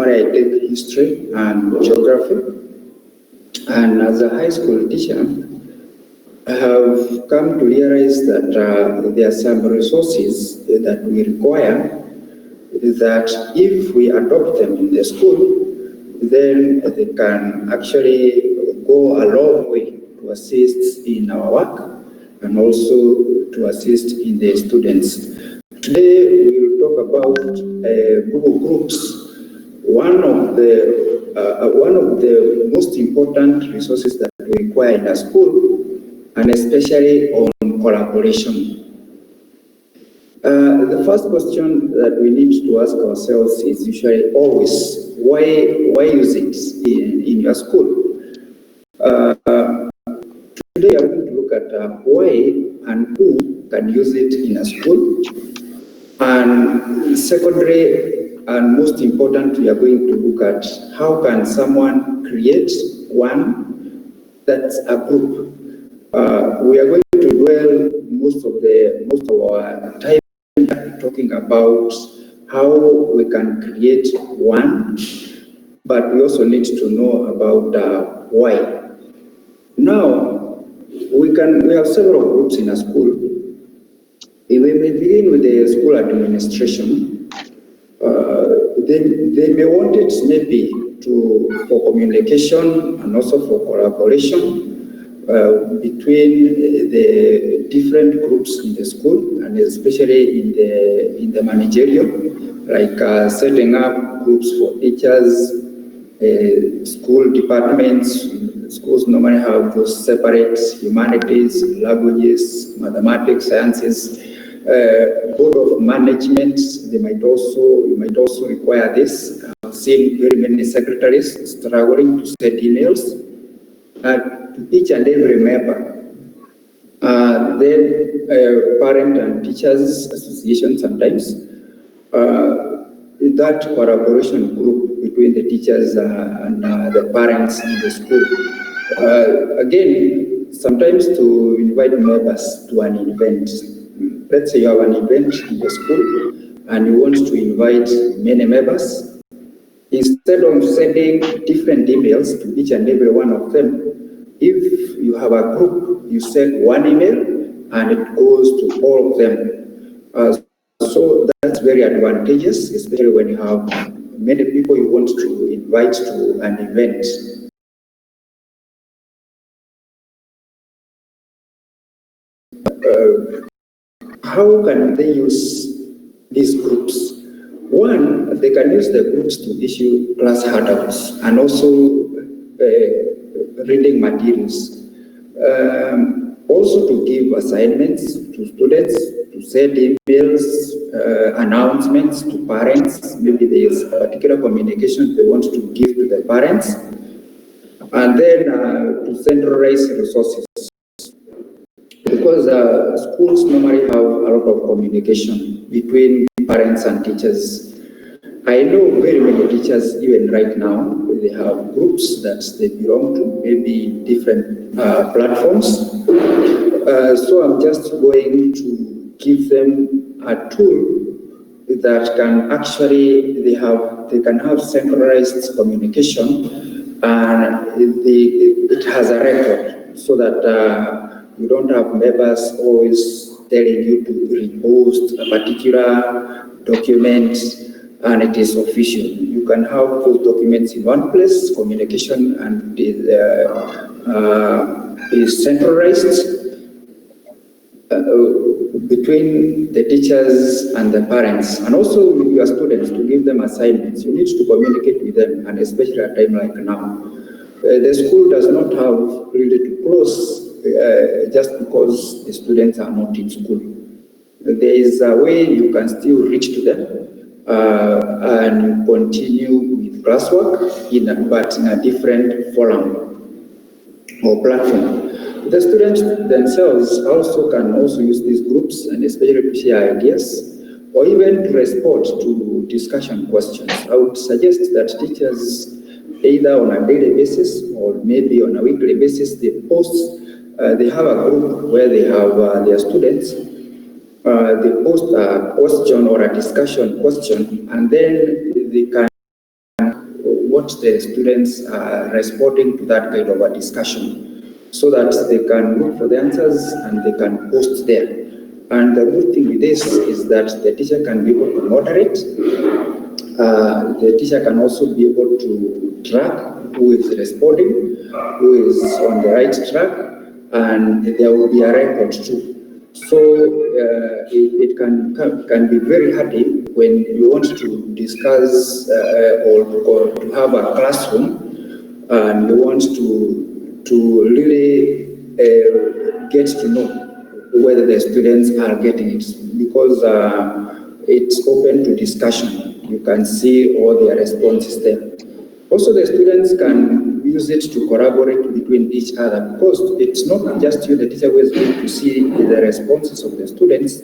normally I take history and geography. And as a high school teacher, I have come to realize that there are some resources that we require that if we adopt them in the school, then they can actually go a long way to assist in our work and also to assist in the students. Today we will talk about Google Groups, one of the most important resources that we require in a school, and especially on collaboration. The first question that we need to ask ourselves is usually always, why use it in your school? Today I'm going to look at why and who can use it in a school. And secondary and most important, we are going to look at how can someone create one that's a group. We are going to dwell most of our time talking about how we can create one, but we also need to know about why. Now, we have several groups in a school. If we may begin with the school administration, they may want it maybe for communication and also for collaboration between the different groups in the school, and especially in the managerial, like setting up groups for teachers, school departments. Schools normally have those separate humanities, languages, mathematics, sciences. Board of management, you might also require this. I've seen very many secretaries struggling to send emails to each and every member. Then parent and teachers association sometimes. That collaboration group between the teachers and the parents in the school. Again, sometimes to invite members to an event. Let's say you have an event in the school and you want to invite many members. Instead of sending different emails to each and every one of them, if you have a group, you send one email and it goes to all of them. So that's very advantageous, especially when you have many people you want to invite to an event. How can they use these groups? One, they can use the groups to issue class handouts and also reading materials. Also to give assignments to students, to send emails, announcements to parents. Maybe there is a particular communication they want to give to the parents. And then to centralize resources. Because schools normally have a lot of communication between parents and teachers. I know very many teachers, even right now, they have groups that they belong to, maybe different platforms. So I'm just going to give them a tool that can actually, they can have centralized communication, and it has a record, so that you don't have members always telling you to repost a particular document and it is official. You can have those documents in one place, communication, and is centralized between the teachers and the parents, and also with your students to give them assignments. You need to communicate with them, and especially at a time like now. The school does not have really to close just because the students are not in school. There is a way you can still reach to them and continue with classwork, but in a different forum or platform. The students themselves can also use these groups, and especially to share ideas, or even to respond to discussion questions. I would suggest that teachers, either on a daily basis or maybe on a weekly basis, they have a group where they have their students. They post a question or a discussion question, and then they can what the students are responding to that kind of a discussion, so that they can look for the answers and they can post there. And the good thing with this is that the teacher can be able to moderate. The teacher can also be able to track who is responding, who is on the right track, and there will be a record too. So it can be very handy when you want to discuss or to have a classroom and you want to really get to know whether the students are getting it, because it's open to discussion. You can see all their responses there. Also, the students can use it to collaborate between each other, because it's not just you, the teacher, who is going to see the responses of the students,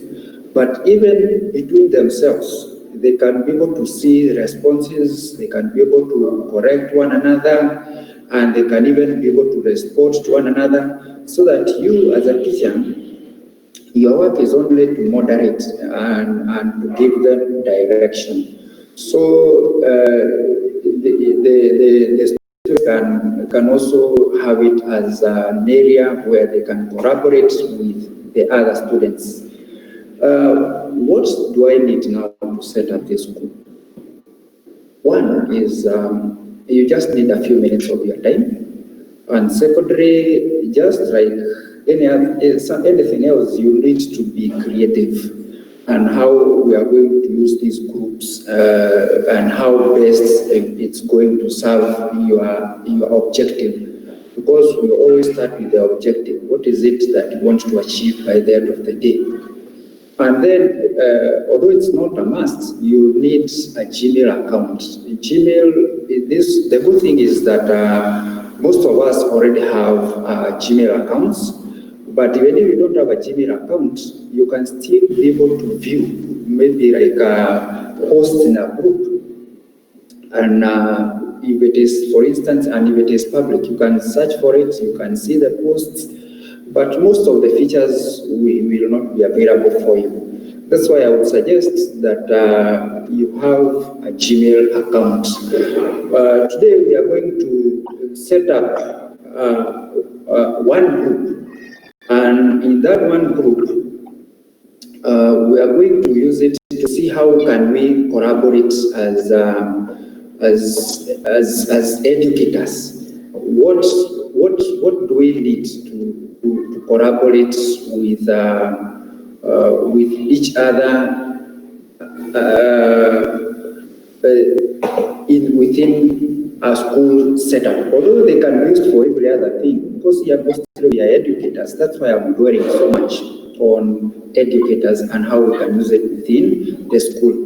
but even between themselves, they can be able to see the responses, they can be able to correct one another, and they can even be able to respond to one another, so that you, as a teacher, your work is only to moderate and to give them direction. So the students can also have it as an area where they can collaborate with the other students. What do I need now to set up this group? One is you just need a few minutes of your time, and secondly, just like anything else, you need to be creative and how we are going to use these groups and how best it's going to serve your objective. Because we always start with the objective. What is it that you want to achieve by the end of the day? And then, although it's not a must, you need a Gmail account. Gmail, the good thing is that most of us already have Gmail accounts. But even if you don't have a Gmail account, you can still be able to view maybe like a post in a group. And if it is, for instance, and if it is public, you can search for it, you can see the posts, but most of the features will not be available for you. That's why I would suggest that you have a Gmail account. Today we are going to set up one group. And in that one group, we are going to use it to see how can we collaborate as educators. What do we need to collaborate with each other within a school setup? Although they can be used for every other thing, because here we are educators. That's why I'm dwelling so much on educators and how we can use it within the school.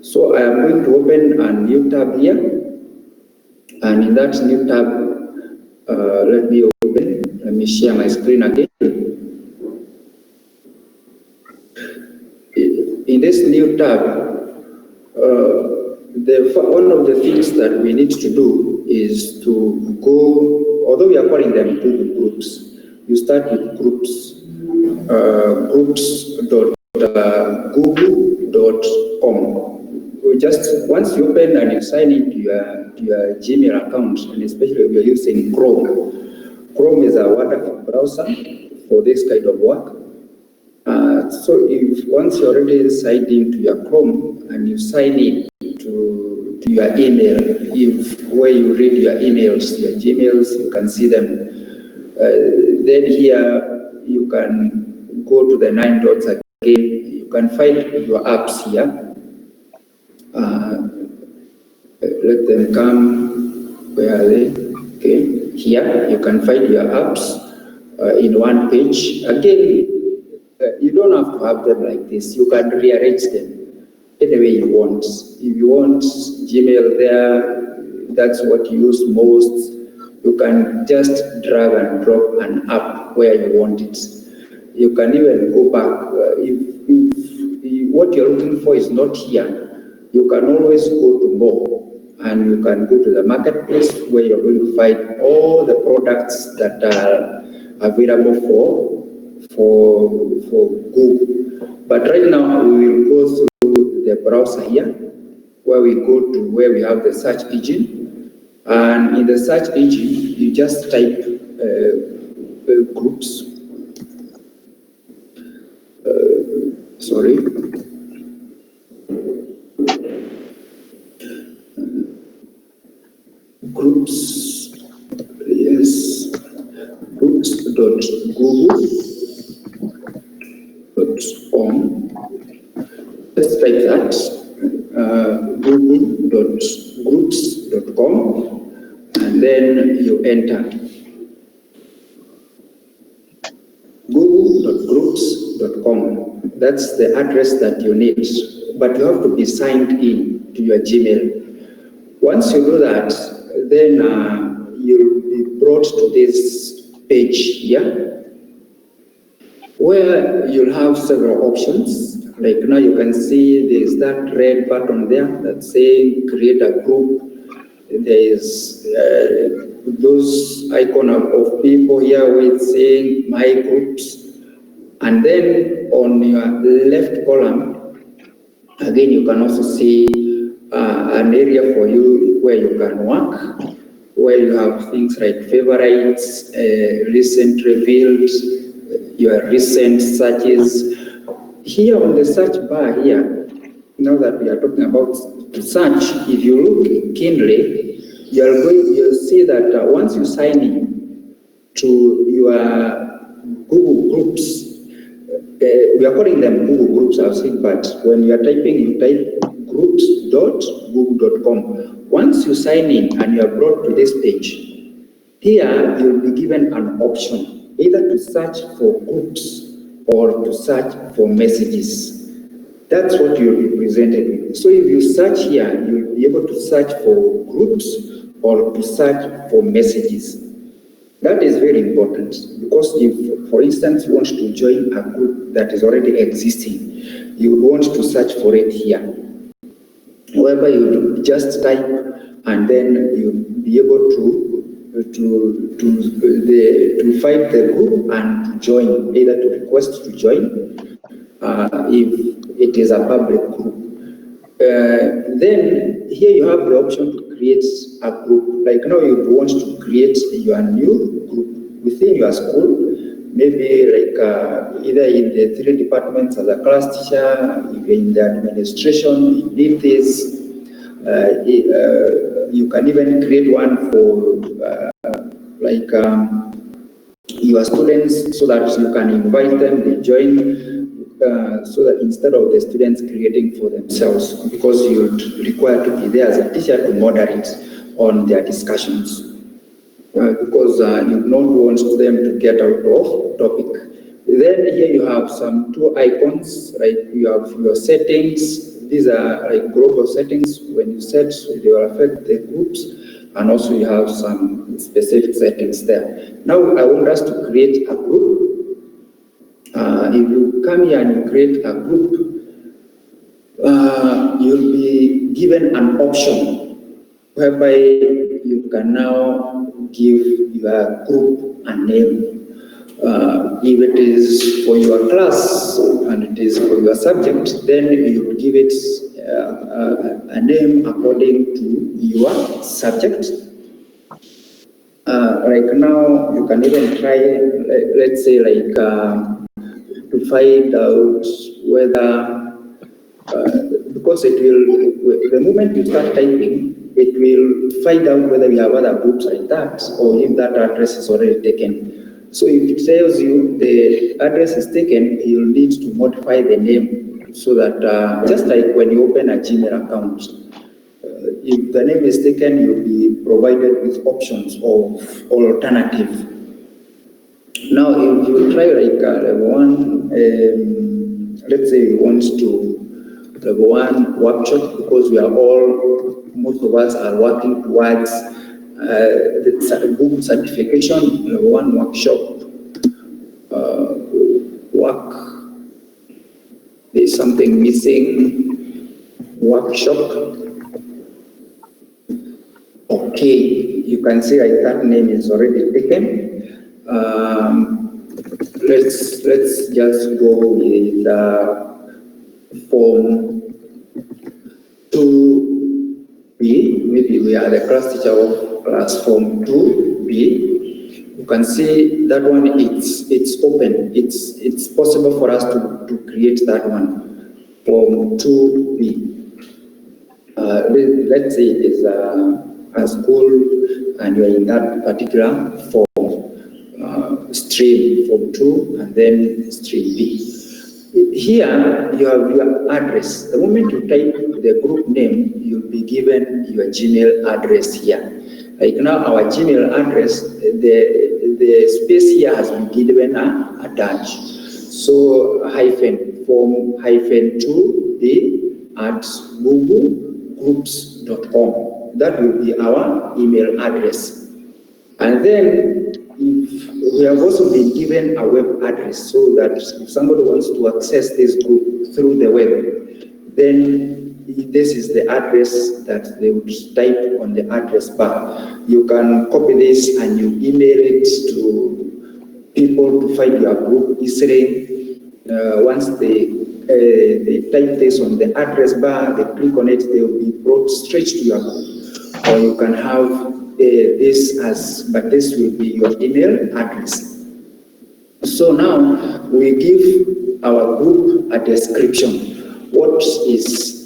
So I am going to open a new tab here, and in that new tab, let me share my screen again. In this new tab, one of the things that we need to do is to go, although we are calling them Google groups, you start with groups, groups.google.com. Just once you open and you sign into your Gmail account, and especially if you're using Chrome. Chrome is a wonderful browser for this kind of work. So if once you already signed into your Chrome and you sign in to your email, where you read your emails, your Gmails, you can see them. Then here you can go to the 9 dots again. You can find your apps here. Let them come. Where are they? Okay, here you can find your apps in one page. Again, you don't have to have them like this. You can rearrange them any way you want. If you want Gmail there, that's what you use most. You can just drag and drop an app where you want it. You can even go back. If what you're looking for is not here, you can always go to more, and you can go to the marketplace where you're going to find all the products that are available for Google. But right now we will go through the browser here, where we go to where we have the search engine, And in the search engine, you just type groups. Groups, yes, groups.google.com. Let's type that, google.groups.com, and then you enter google.groups.com. That's the address that you need, but you have to be signed in to your Gmail. Once you do that, then you'll be brought to this page here, where you'll have several options. Like now you can see there's that red button there that's saying create a group. There's those icon of people here with saying my groups. And then on your left column, again, you can also see an area for you where you can work, where you have things like favorites, recent revealed, your recent searches. Here on the search bar here, now that we are talking about search, if you look keenly, you'll see that once you sign in to your Google Groups, we are calling them Google Groups, I've said, but when you are typing, you type groups.google.com. Once you sign in and you are brought to this page, here you'll be given an option, either to search for groups or to search for messages. That's what you'll be presented with. So if you search here, you'll be able to search for groups or to search for messages. That is very important, because if, for instance, you want to join a group that is already existing, you want to search for it here, whereby you just type and then you'll be able to find the group and to join, either to request to join, if it is a public group. Then here you have the option to create a group. Like now you want to create your new group within your school, maybe like either in the 3 departments as a class teacher, in the administration, you need this. You can even create one for your students, so that you can invite them, they join, so that instead of the students creating for themselves, because you'd require to be there as a teacher to moderate on their discussions, because you don't want them to get out of topic. Then here you have some 2 icons, right? You have your settings. These are like global settings. When you set, they will affect the groups, and also you have some specific settings there. Now I want us to create a group. If you come here and you create a group, you'll be given an option whereby you can now give your group a name. If it is for your class and it is for your subject, then you give it a name according to your subject. Like now, you can even try, let's say, like to find out whether, because it will, the moment you start typing, it will find out whether we have other groups like that, or if that address is already taken. So if it tells you the address is taken, you'll need to modify the name, so that just like when you open a Gmail account, if the name is taken, you'll be provided with options of alternative. Now, if you try like level 1, let's say we want to level 1 workshop, because we are all, most of us are working towards the book certification, level 1 workshop, work, there's something missing, workshop. Okay, you can see like that name is already taken. Let's just go with form 2B. Maybe we are the class teacher of class form 2B, you can see that one, it's open. It's possible for us to create that one, form 2B. Let's say it is a school and you're in that particular form, stream, form 2, and then stream B. Here, you have your address. The moment you type the group name, you'll be given your Gmail address here. Like now, our Gmail address, the space here has been given a dash. So, form 2B at googlegroups.com. That will be our email address. And then, we have also been given a web address, so that if somebody wants to access this group through the web, then this is the address that they would type on the address bar. You can copy this and you email it to people to find your group easily. Once they type this on the address bar, they click on it, they will be brought straight to your group. Or you can have but this will be your email address. So now we give our group a description. What is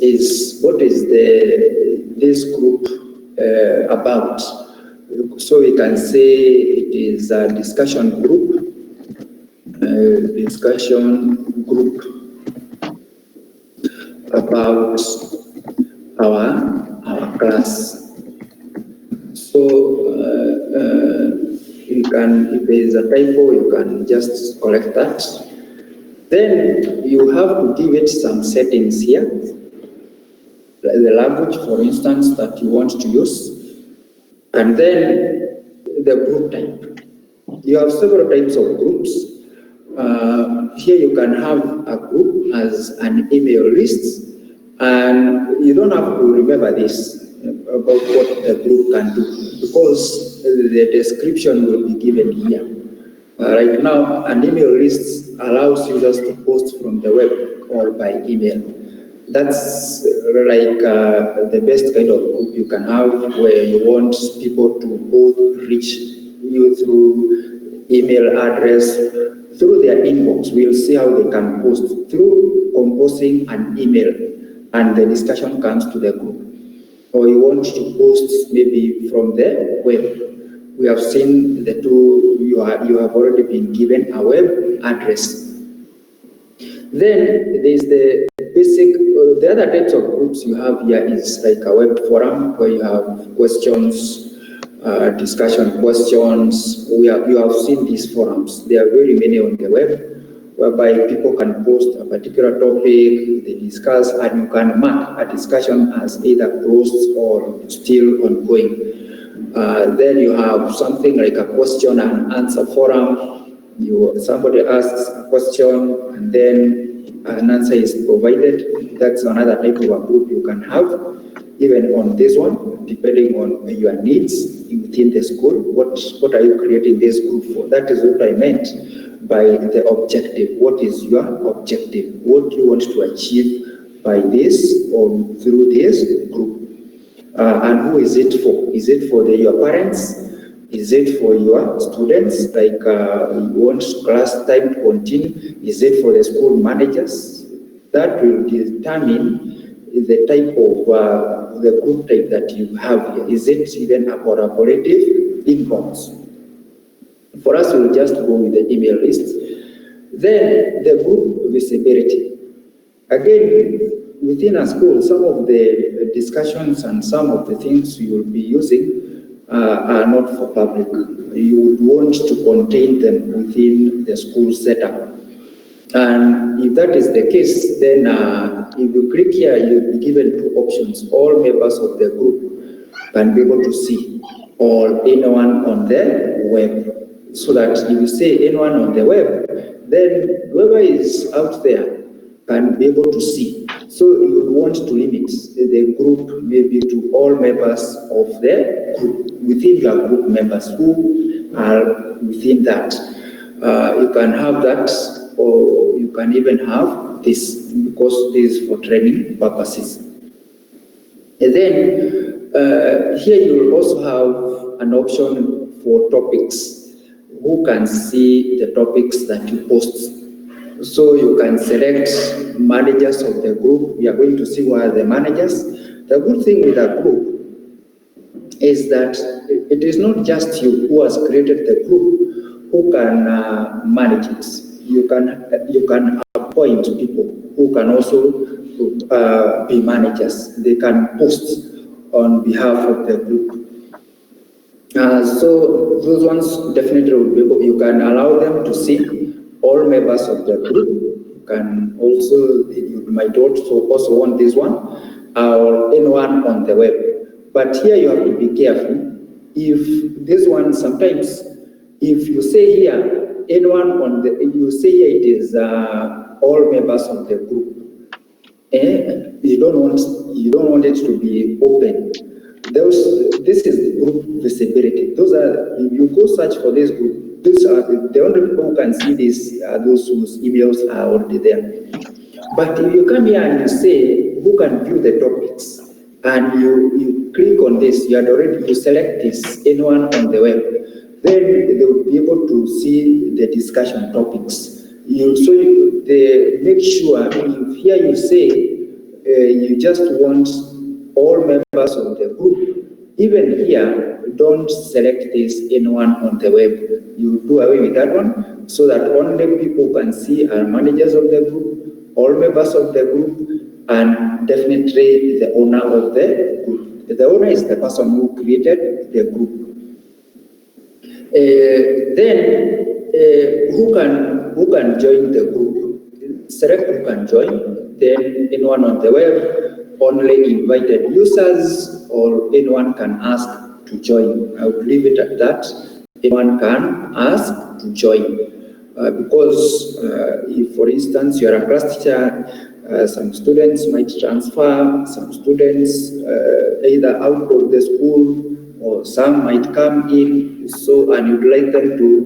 this group about? So we can say it is a discussion group. About our class. So you can, if there is a typo, you can just correct that. Then you have to give it some settings here. The language, for instance, that you want to use. And then the group type. You have several types of groups. Here you can have a group as an email list. And you don't have to remember this about what the group can do, because the description will be given here. Right now, an email list allows users to post from the web or by email. That's like the best kind of group you can have, where you want people to both reach you through email address, through their inbox. We'll see how they can post through composing an email, and the discussion comes to the group. Or you want to post maybe from the web. We have seen the two, you have already been given a web address. Then there's the basic, the other types of groups you have here is like a web forum, where you have questions, discussion questions. You have seen these forums. There are very many on the web, whereby people can post a particular topic, they discuss, and you can mark a discussion as either closed or still ongoing. Then you have something like a question and answer forum. Somebody asks a question and then an answer is provided. That's another type of a group you can have, even on this one, depending on your needs within the school. What are you creating this group for? That is what I meant by the objective. What is your objective? What do you want to achieve by this or through this group? And who is it for? Is it for your parents? Is it for your students? Like you want class time to continue? Is it for the school managers? That will determine the type of the group type that you have here. Is it even a collaborative inbox? For us, we'll just go with the email list. Then the group visibility. Again, within a school, some of the discussions and some of the things you will be using are not for public. You would want to contain them within the school setup. And if that is the case, then if you click here, you'll be given two options. All members of the group can be able to see, or anyone on the web. So that if you say anyone on the web, then whoever is out there can be able to see. So you would want to limit the group maybe to all members of the group, within your group members who are within that. You can have that, or you can even have this, because this is for training purposes. And then Here you will also have an option for topics. Who can see the topics that you post? So you can select managers of the group. We are going to see who are the managers. The good thing with a group is that it is not just you who has created the group who can manage it. You can appoint people who can also be managers. They can post on behalf of the group. So those ones definitely will be able, you can allow them to see all members of the group. You can also, you might also want this one or anyone on the web. But here you have to be careful. If this one, sometimes, if you say here, anyone on the, you say here it is all members of the group, and you don't want it to be open. This is group visibility. Those are, if you go search for this group, these are the only people who can see this are those whose emails are already there. But if you come here and you say who can view the topics, and you click on this, you select this, anyone on the web, then they will be able to see the discussion topics. They make sure, if here you say you just want all members of the group, even here, don't select this anyone on the web. You do away with that one, so that only people can see are managers of the group, all members of the group, and definitely the owner of the group. The owner is the person who created the group. Who can join the group? Select who can join. Then anyone on the web, only invited users, or anyone can ask to join. I would leave it at that. Anyone can ask to join. Because if, for instance, you are a class teacher, some students might transfer, some students either out of the school, or some might come in, so, and you'd like them to,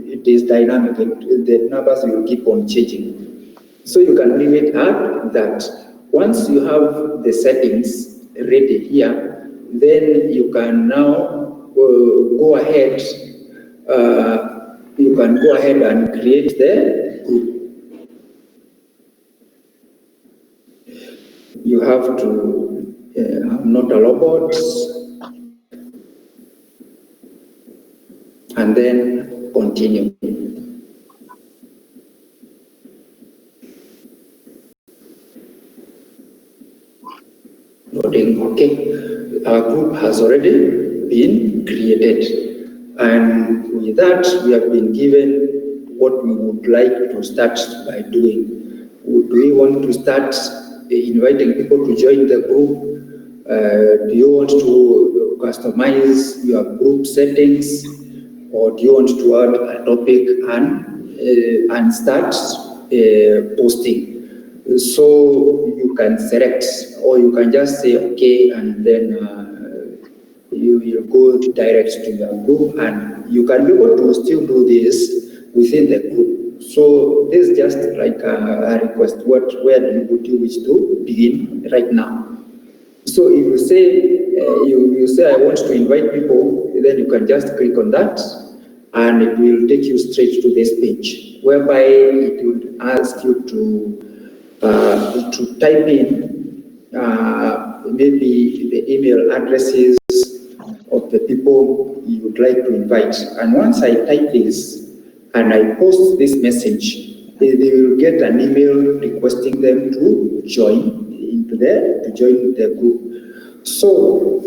it is dynamic, the numbers will keep on changing. So you can leave it at that. Once you have the settings ready here, then you can now go ahead, and create the group. You have to have not allow bots, and then continue. Okay, our group has already been created, and with that we have been given what we would like to start by doing. Do we want to start inviting people to join the group? Do you want to customize your group settings, or do you want to add a topic and start posting? So you can select, or you can just say okay, and then you will go direct to your group, and you can be able to still do this within the group. So this is just like a request. Where would you wish to begin right now? So if you say you say I want to invite people, then you can just click on that, and it will take you straight to this page, whereby it will ask you to type in maybe the email addresses of the people you would like to invite. And once I type this and I post this message, they will get an email requesting them to join the group. So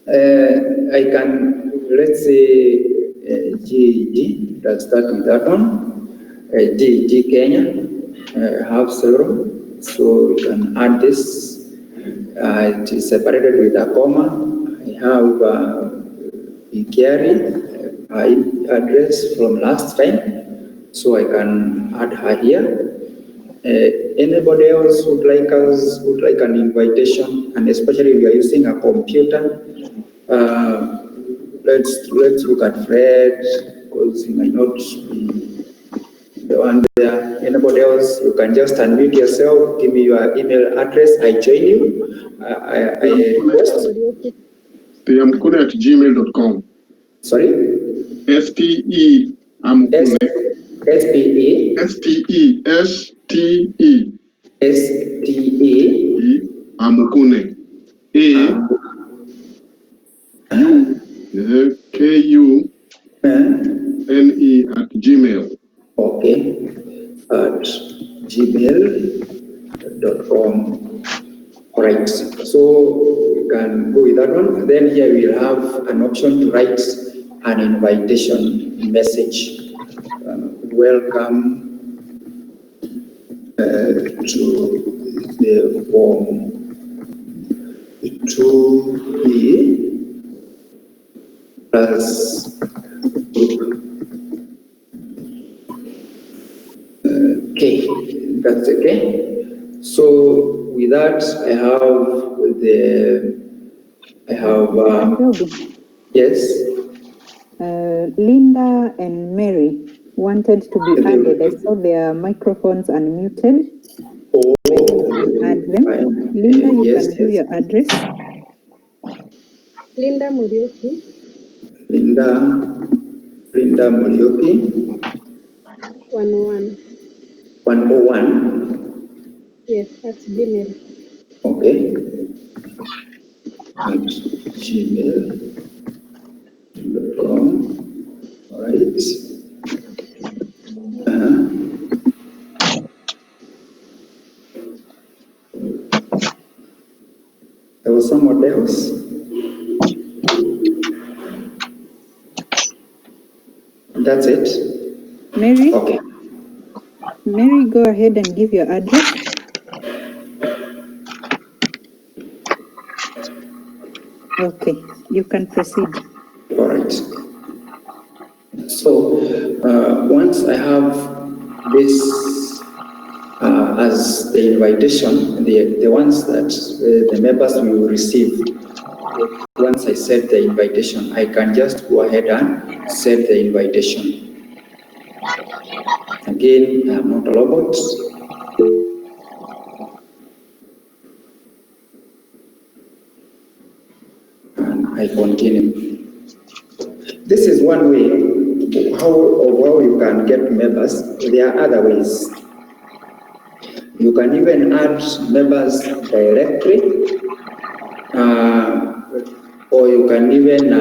I can, let's say GEG, let's start with that one. GEG Kenya. Have several, so you can add this. It is separated with a comma. I have Ikari address from last time, so I can add her here. Anybody else would like an invitation, and especially if you are using a computer. Let's look at Fred, because he might not be the one there. Yeah, anybody else, you can just unmute yourself, give me your email address, I join you. I request. Steamkune@gmail.com. Sorry? STE Amkune. SPE. STE. STE. Amkune. KUNE @gmail. Okay. At gmail.com. Right. So you can go with that one. Then here we'll have an option to write an invitation message. Welcome to the form 2E plus group. Okay, that's okay. So with that, yes. Linda and Mary wanted to be added. I saw their microphones unmuted. Oh, add them. Linda, you yes, can do your address. Linda Murioki. Linda Murioki. 101. 101. Yes, that's Gmail. Okay. At gmail.com. All right. There was someone else. That's it. Mary? Okay. Mary, go ahead and give your address. Okay, you can proceed. All right. So once I have this as the invitation, the ones that the members will receive, once I set the invitation, I can just go ahead and set the invitation. Again, I am not a robot. And I continue. This is one way how you can get members. There are other ways. You can even add members directly, or you can even,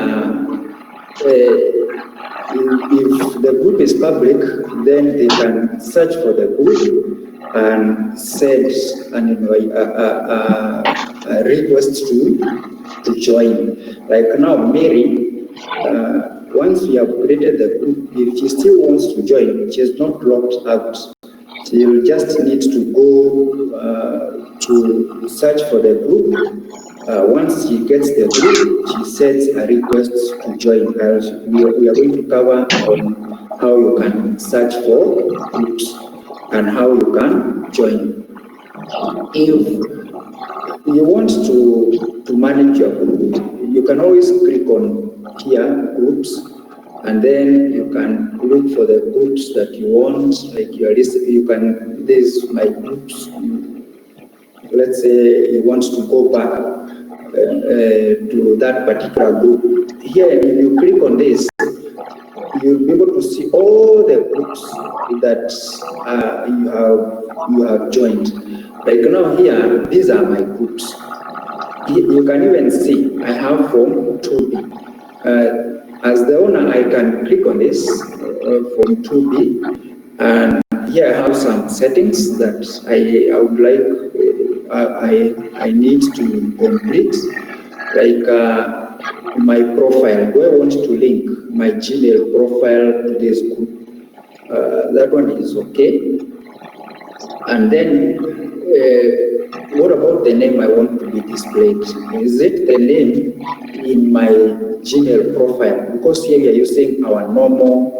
if the group is public, then they can search for the group and send a request to join. Like now, Mary, once we have created the group, if she still wants to join, she is not locked out. She will just need to go to search for the group. Once she gets the group, she sends a request to join. We are going to cover on how you can search for groups and how you can join. If you want to manage your group, you can always click on here, groups, and then you can look for the groups that you want, like your list. You can, there's my groups. Let's say you want to go back to that particular group. Here, if you click on this, you'll be able to see all the groups that you have joined. Like now here, these are my groups. You can even see I have form 2B. As the owner, I can click on this form 2B, and here I have some settings that I would like, I need to complete, like my profile. Do I want to link my Gmail profile to this group? That one is okay. And then, what about the name I want to be displayed? Is it the name in my Gmail profile? Because here we are using our normal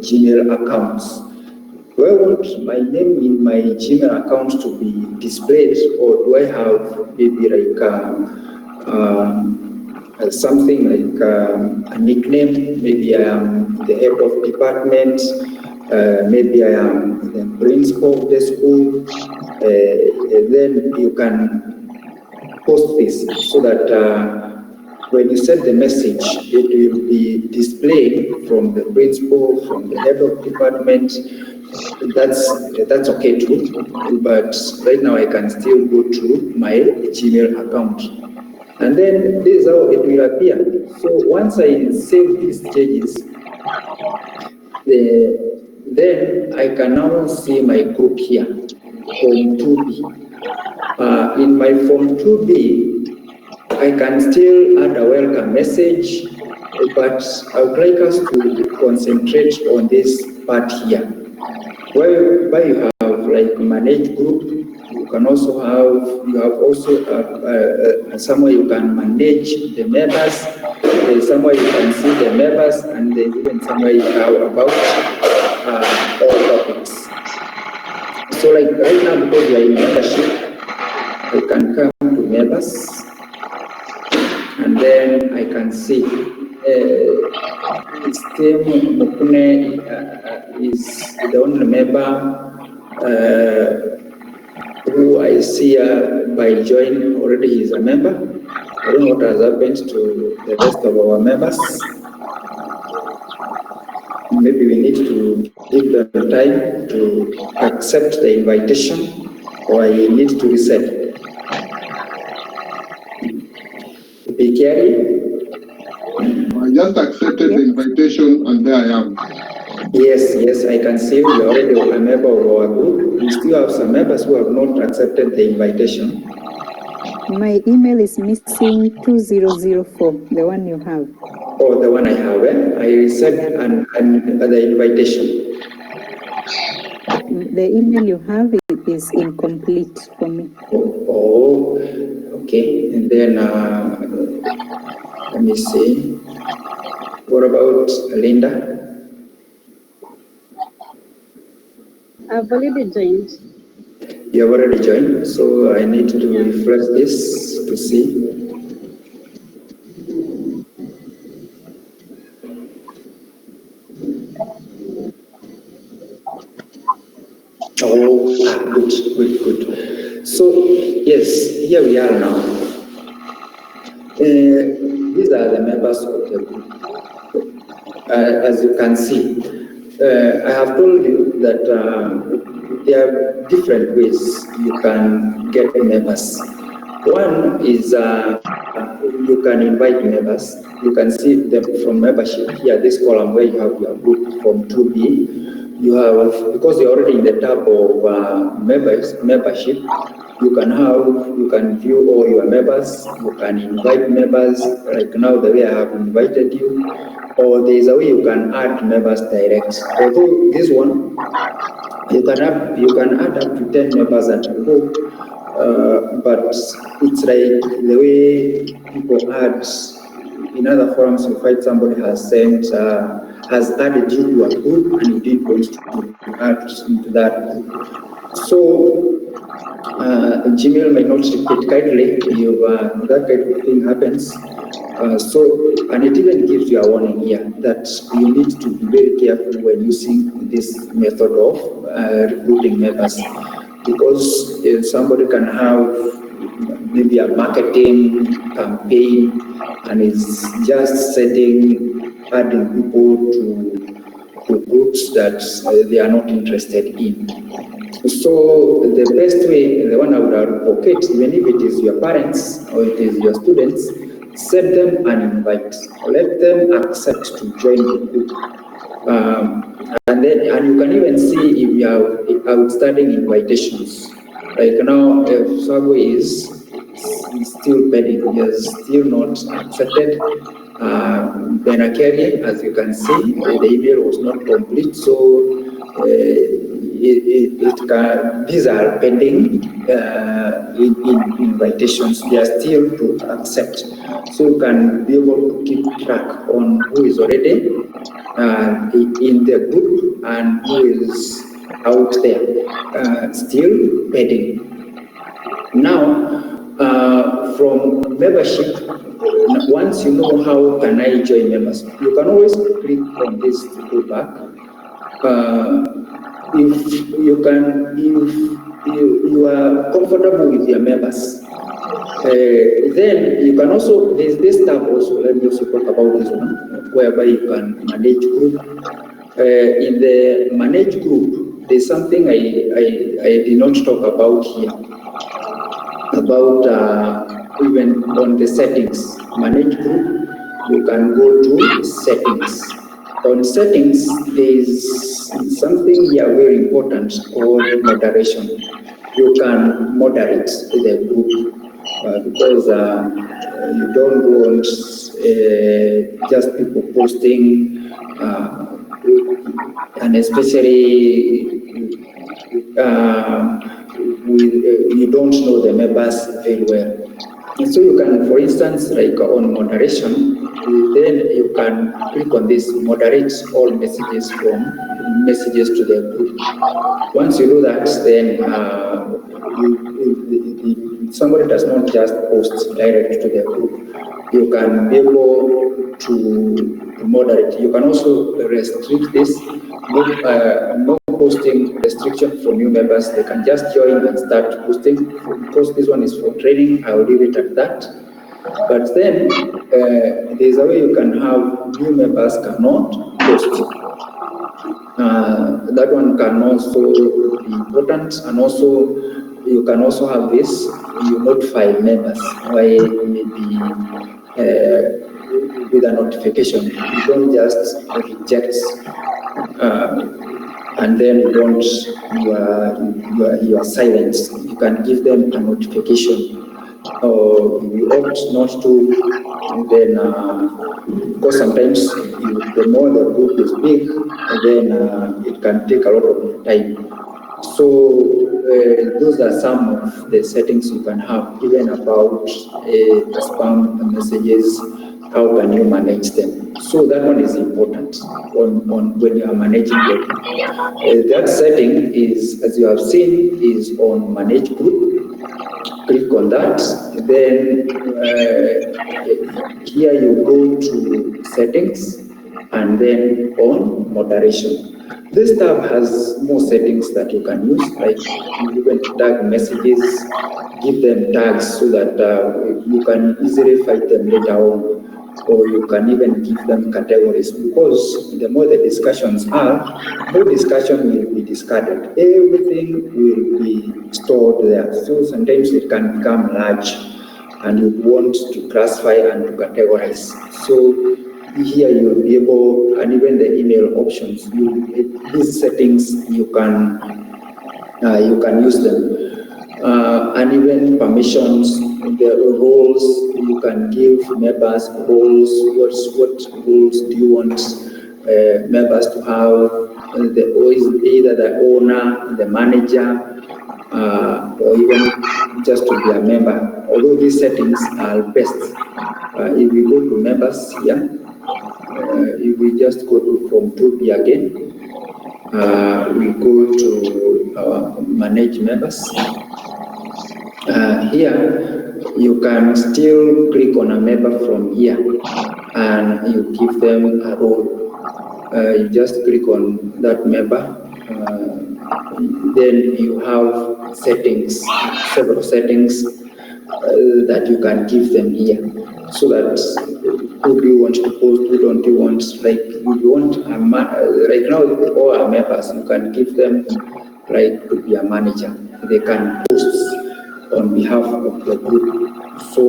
Gmail accounts. Do I want my name in my Gmail account to be displayed, or do I have maybe like something like a nickname? Maybe I am the head of department, maybe I am the principal of the school, then you can post this so that when you send the message, it will be displayed from the principal, from the head of department. That's okay too. But right now I can still go to my Gmail account. And then this is how it will appear. So once I save these changes, then I can now see my group here, Form 2B. In my Form 2B, I can still add a welcome message, but I would like us to concentrate on this part here, where you have like manage group. You can also have somewhere you can manage the members. There's somewhere you can see the members, and there's even somewhere you have about all topics. So like right now, because we are in membership, I can come to members, and then I can see Steve Mokune is the only member who I see by join already. He is a member. I don't know what has happened to the rest of our members. Maybe we need to give them time to accept the invitation, or I need to reset. I just accepted the invitation and there I am. Yes, I can see you are already a member of our group. We still have some members who have not accepted the invitation. My email is missing 2004, the one you have. Oh, the one I have, I sent the invitation. The email you have is incomplete for me. Oh, okay. And then let me see. What about Linda? I've already joined. You have already joined, so I need to refresh this to see. Oh, good. So, yes, here we are now. These are the members of the group. As you can see, I have told you that there are different ways you can get members. One is you can invite members. You can see them from membership here, this column where you have your group from 2B. You have, because you're already in the tab of membership, you can view all your members, you can invite members, like now the way I have invited you, or there is a way you can add members direct. Although this one, you can add up to 10 members at a go, but it's like the way people add. In other forums, you find somebody has added you to a group and you didn't want to add into that group. So Gmail may not repeat kindly if that kind of thing happens. And it even gives you a warning here that you need to be very careful when using this method of recruiting members, because somebody can have maybe a marketing campaign and is just adding people to groups that they are not interested in. So the best way, the one I would advocate, even if it is your parents or it is your students, set them an invite. Let them accept to join the group. And you can even see if you have outstanding invitations. Like now, if Sagwe is still pending, he is still not accepted. Benakeri, as you can see, the email was not complete, so these are pending in invitations. They are still to accept, so you can be able to keep track on who is already in the group and who is out there still pending. Now, from membership, once you know how can I join members, you can always click on this to go back. if you are comfortable with your members, then you can also, there's this tab also, let me also talk about this one, whereby you can manage group. In the manage group, there's something I did not talk about here, about even on the settings. Manage group, you can go to settings. On settings, there's something here very important called moderation. You can moderate the group because you don't want just people posting, and especially you don't know the members very well. And so you can, for instance, like on moderation, then you can click on this, moderate all messages from messages to the group. Once you do that, then somebody does not just post direct to the group. You can be able to moderate. You can also restrict this, no posting restriction for new members. They can just join and start posting. Because this one is for training, I will leave it at that. But then there's a way you can have new members cannot post. That one can also be important, and also you can also have this, you notify members why maybe with a notification. You don't just reject and then want your silence. You can give them a notification. Or you opt not to, then because sometimes the more the group is big, then it can take a lot of time. So those are some of the settings you can have, even about spam messages. How can you manage them? So that one is important on when you are managing them. That setting is, as you have seen, is on manage group. Click on that. Then here you go to settings and then on moderation. This tab has more settings that you can use, like you can tag messages, give them tags so that you can easily find them later on, or you can even give them categories, because the more the discussions are, more discussion will be discarded. Everything will be stored there. So sometimes it can become large and you want to classify and to categorize. So here you will be able, and even the email options, these settings you can use them, and even permissions, the roles you can give members roles. What roles do you want members to have? Either the owner, the manager, or even just to be a member. Although these settings are best, if we go to members here. If we just go to Form 2B again, we go to our manage members. Here, you can still click on a member from here and you give them a role. You just click on that member. Then you have settings, several settings that you can give them here, so that who do you want to post, who don't you want, like you want right now all our members, you can give them like to be a manager. They can post on behalf of the group. So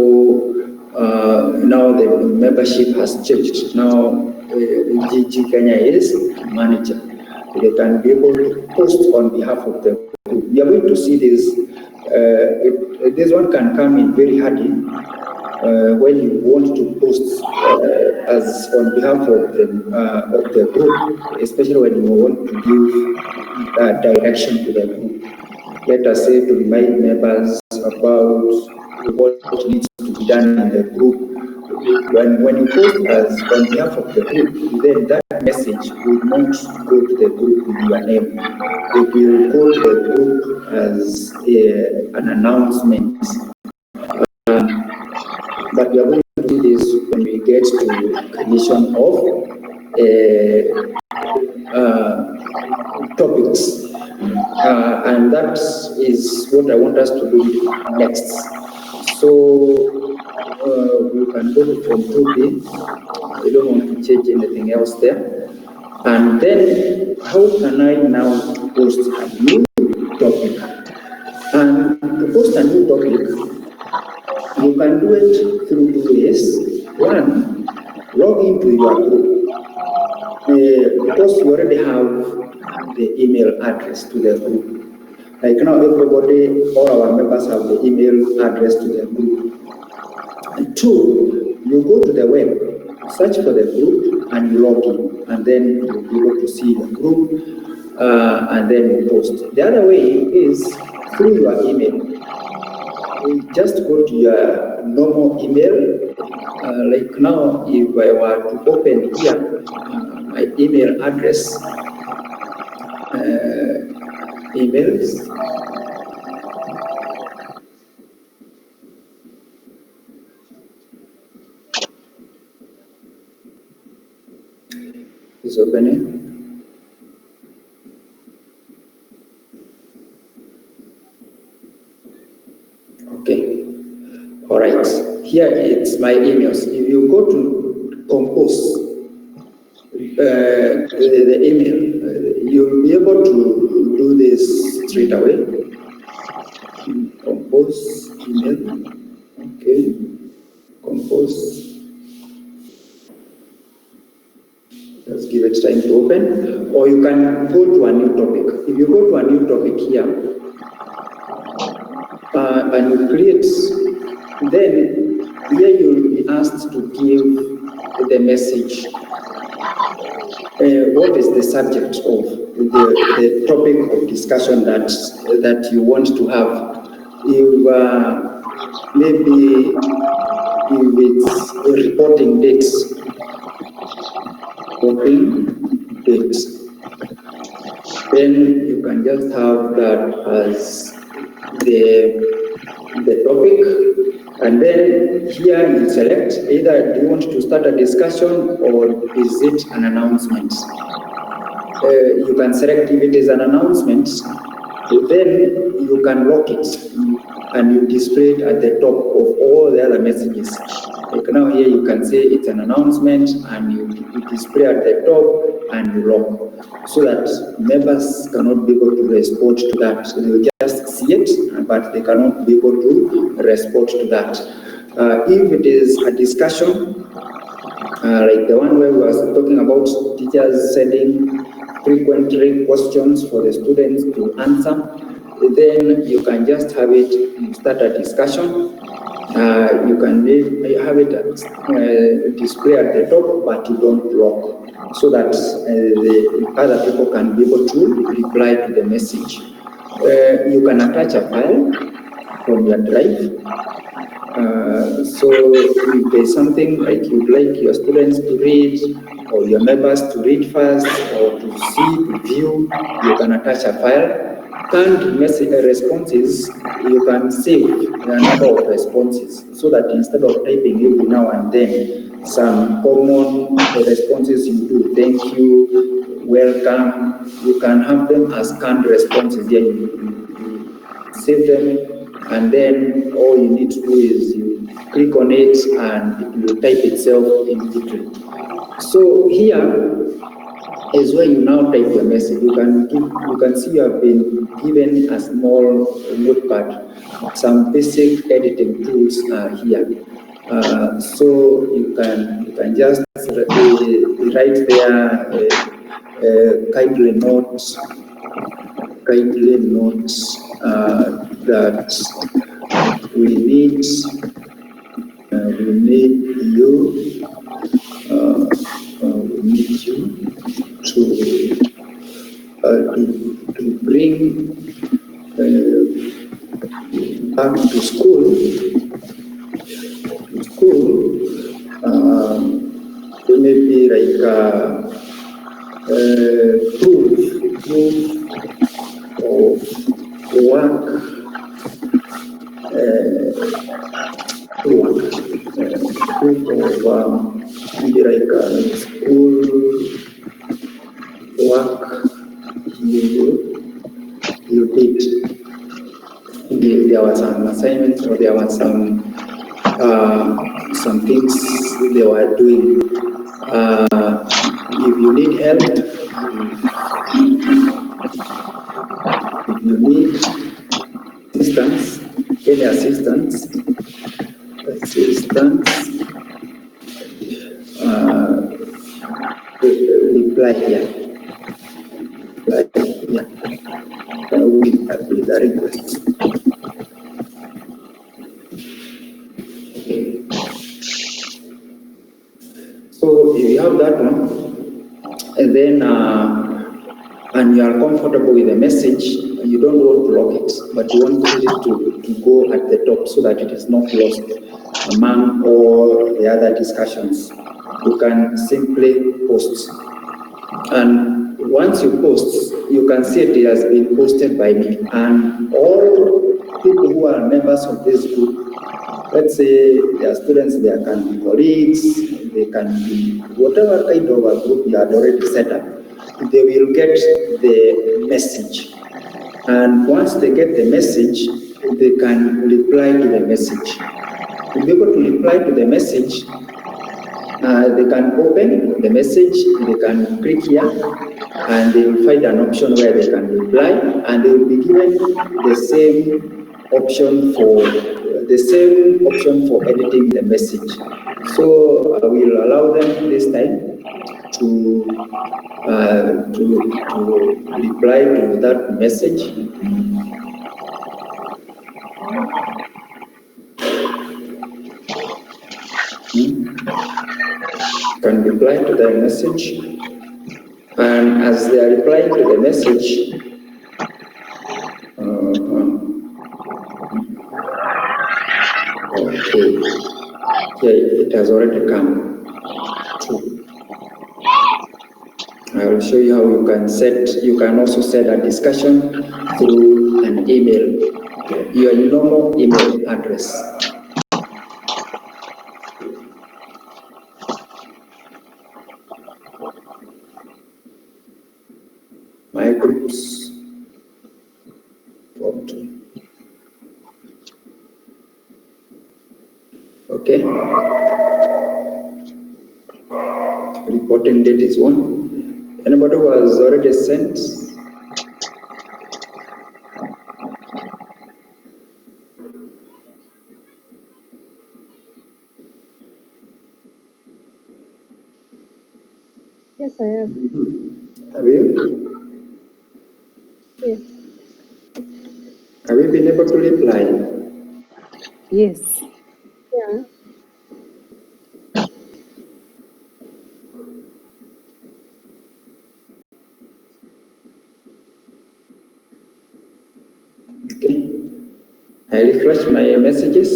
now the membership has changed. Now GEG Kenya is manager. They can be able to post on behalf of the group. We are going to see this. This one can come in very handy when you want to post as on behalf of the group, especially when you want to give direction to the group. Let us say to remind members about what needs to be done in the group. When you post as on behalf of the group, then that message will not go to the group with your name. It will go to the group as an announcement. But we are going to do this when we get to creation of topics. And that is what I want us to do next. So we can go to form 2B. I don't want to change anything else there. And then how can I now post a new topic? And to post a new topic, you can do it through 2 ways. One, log into your group. Because you already have the email address to the group. Like now, everybody, all our members have the email address to the group. And two, you go to the web, search for the group, and you log in, and then you'll be able to see the group, and then you post. The other way is through your email. You just go to your normal email. Like now, if I were to open here my email address, emails. Is opening. Okay. All right. Here it's my emails. If you go to compose the email, you'll be able to do this straight away. Compose email. Okay. Compose. Let's give it time to open. Or you can go to a new topic. If you go to a new topic here, and you create, then here you'll be asked to give the message. What is the subject of the topic of discussion that you want to have? If maybe if it's reporting dates, then you can just have that as the topic, and then here you select either do you want to start a discussion or is it an announcement. You can select if it is an announcement, then you can lock it and you display it at the top of all the other messages. Like now here you can say it's an announcement and you display at the top and you lock, so that members cannot be able to respond to that. They will just see it, but they cannot be able to respond to that. If it is a discussion, like the one where we were talking about teachers sending frequently questions for the students to answer, then you can just have it, you start a discussion. You can have it display at the top, but you don't lock, so that the other people can be able to reply to the message. You can attach a file from your drive. So if there's something like you'd like your students to read or your members to read first or to see, to view, you can attach a file. Canned message responses, you can save the number of responses, so that instead of typing every now and then some common responses you do, thank you, welcome, you can have them as canned responses. Then you save them, and then all you need to do is you click on it and it will type itself immediately. So here is where you now type your message. You can see you have been given a small notepad. Some basic editing tools are here. So you can just write there kindly notes that we need you to bring back to school, maybe like proof of work, proof of maybe like school work you assignments or there were some things they were doing. If you need help, if you need assistance, any assistance, reply here. With the request. So if you have that one, and then and you are comfortable with the message, you don't want to lock it, but you want it to go at the top so that it is not lost among all the other discussions. You can simply post. And once you post, you can see it has been posted by me. And all people who are members of this group, let's say they are students, they can be colleagues, they can be whatever kind of a group you had already set up, they will get the message. And once they get the message, they can reply to the message. To be able to reply to the message, they can open the message, they can click here, and they will find an option where they can reply, and they will be given the same option for editing the message. So I will allow them this time to reply to that message. Can reply to the message, and as they are replying to the message, okay, it has already come. I will show you how you can also set a discussion through an email, your normal email address. My groups. Okay. Reporting date is 1. Anybody who has already sent? Yes, I have. Have you? Yes. Have you been able to reply? Yes. Yeah. Okay. I refresh my messages.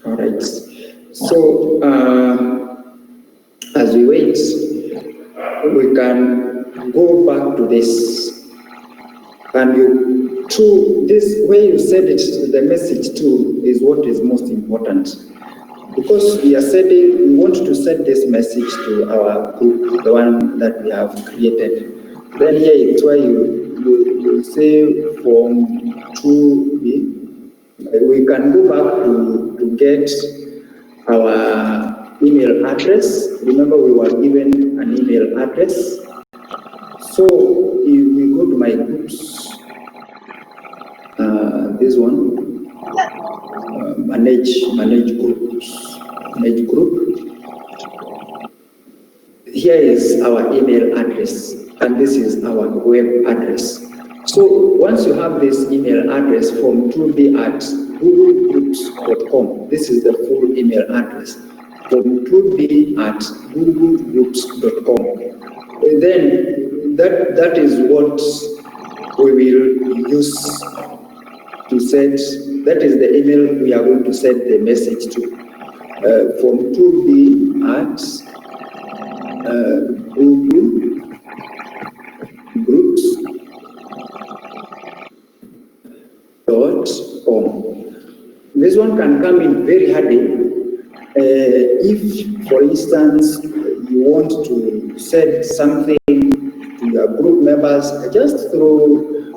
All right. So as we wait, we can go back to this. And this way you said it, the message too, is what is most important. Because we want to send this message to our group, the one that we have created. Then here it's where you say from 2B, we can go back to get our email address. Remember, we were given an email address. So if we go to my groups, this one, manage groups, manage group. Here is our email address, and this is our web address. So once you have this email address from 2B at googlegroups.com, this is the full email address, from 2B at googlegroups.com. Then that is what we will use to send. That is the email we are going to send the message to, from 2B at googlegroups.com. This one one can come in very handy if, for instance, you want to send something to your group members just through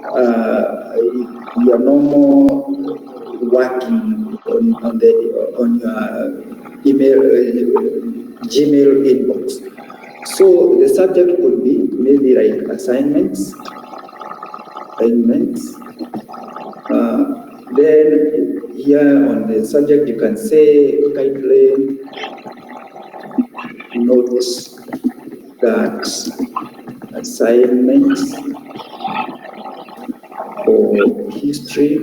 your normal working on your email, Gmail inbox. So the subject could be maybe like assignments. Then here on the subject, you can say kindly notice that assignments for history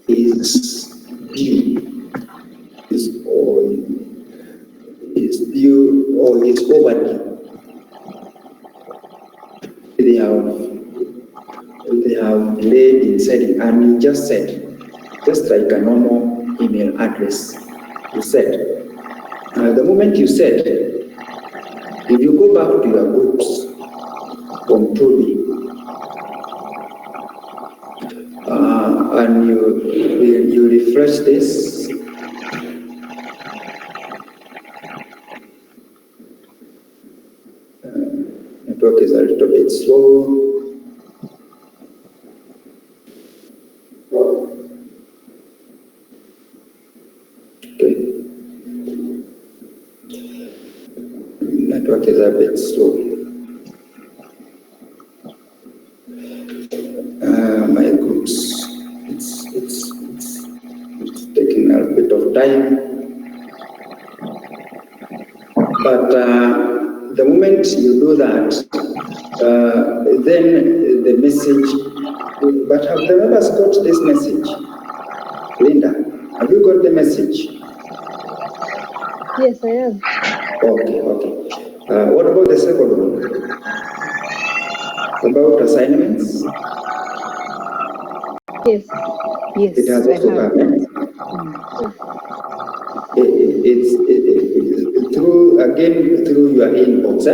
is due or is overdue. They have delayed in sending, and you just said, just like a normal email address, you said. The moment you said, if you go back to your groups from Toby, and you refresh this, network is a little bit slow. Network is a bit slow. My groups, it's taking a bit of time. But the moment you do that, then the message, but have the members got this message? Linda, have you got the message? Yes, I have. Okay. What about the second one? About assignments? Yes, It has I also have. come. It's through your inbox.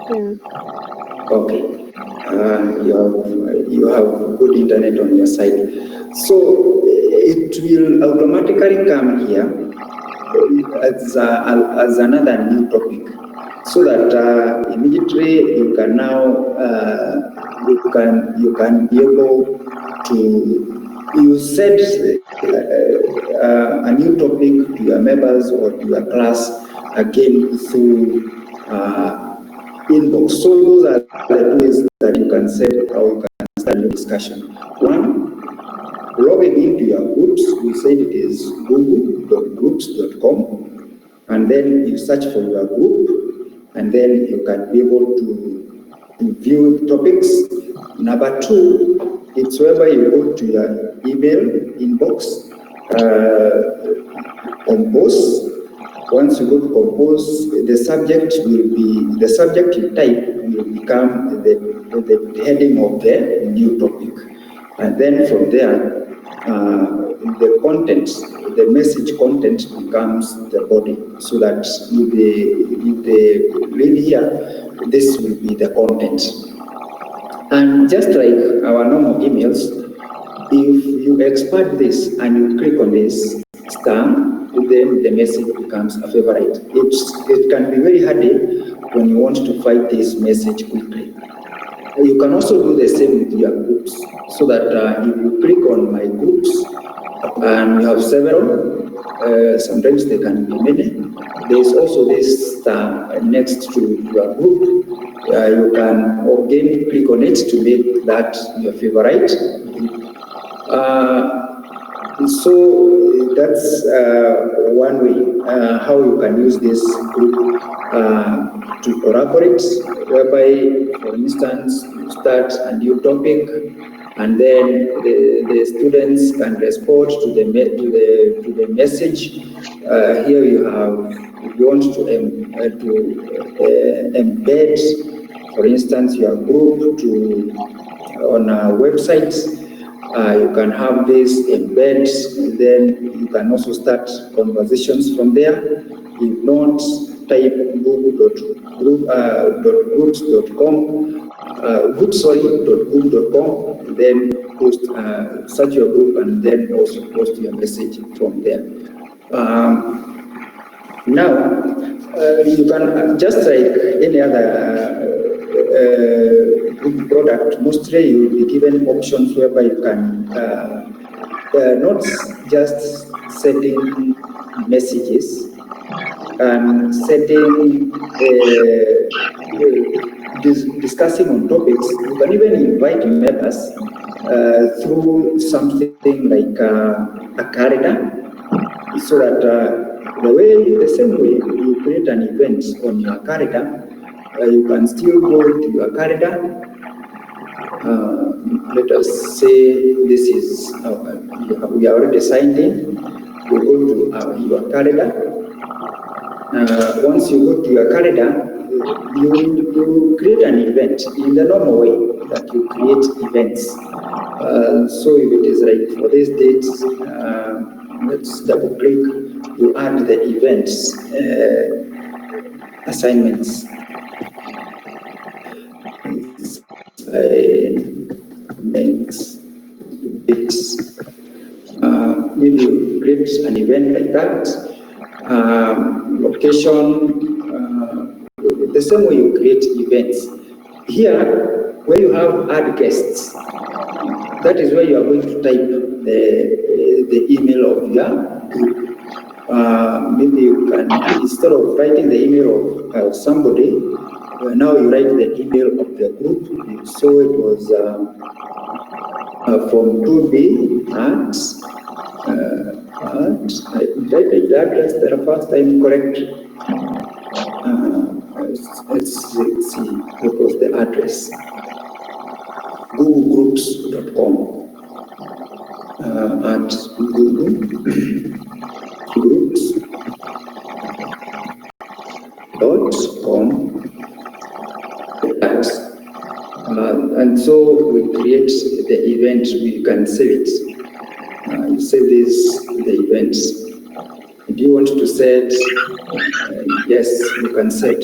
Yeah. Okay. You have good internet on your side, so it will automatically come here as another new topic, so that immediately you can now you can be able to set a new topic to your members or to your class again through inbox. So those are the ways that you can set how you can start your discussion. One, logging into your groups. We said it is google.groups.com, and then you search for your group, and then you can be able to view topics. Number two, it's wherever you go to your email inbox, compose. Once you go to compose, the subject you type will become the heading of the new topic. And then from there, the content, the message content becomes the body, so that if they read here, this will be the content. And just like our normal emails, if you expand this and you click on this star, then the message becomes a favorite. It can be very handy when you want to find this message quickly. You can also do the same with your groups, so that if you click on my groups, and you have several, sometimes they can be many. There is also this star next to your group. You can again click on it to make that your favorite. So that's one way how you can use this group to collaborate, whereby, for instance, you start a new topic, and then the students can respond to the message. Here you have, if you want to embed, for instance, your group on a website. You can have this embed, then you can also start conversations from there. If not, type google.groups.com, google.com, then post, search your group and then also post your message from there. Now, you can, just like any other group product, mostly you will be given options whereby you can not just sending messages and setting discussing on topics. You can even invite members through something like a calendar, so that the same way you create an event on your calendar, you can still go to your calendar. Let us say this is, we are already signed in. You go to your calendar. Once you go to your calendar, you create an event in the normal way that you create events. So if it is like for this date, let's double click, you add the events assignments. Maybe you create an event like that. Location, the same way you create events. Here, where you have add guests, that is where you are going to type the email of your group. Maybe you can, instead of writing the email of somebody, now you write the email of the group. So it was from 2B at I typed the address the first time correct. Let's see what was the address. googlegroups.com at googlegroups.com. And so we create the event, we can save it. You save this, the events. If you want to set, yes, you can set.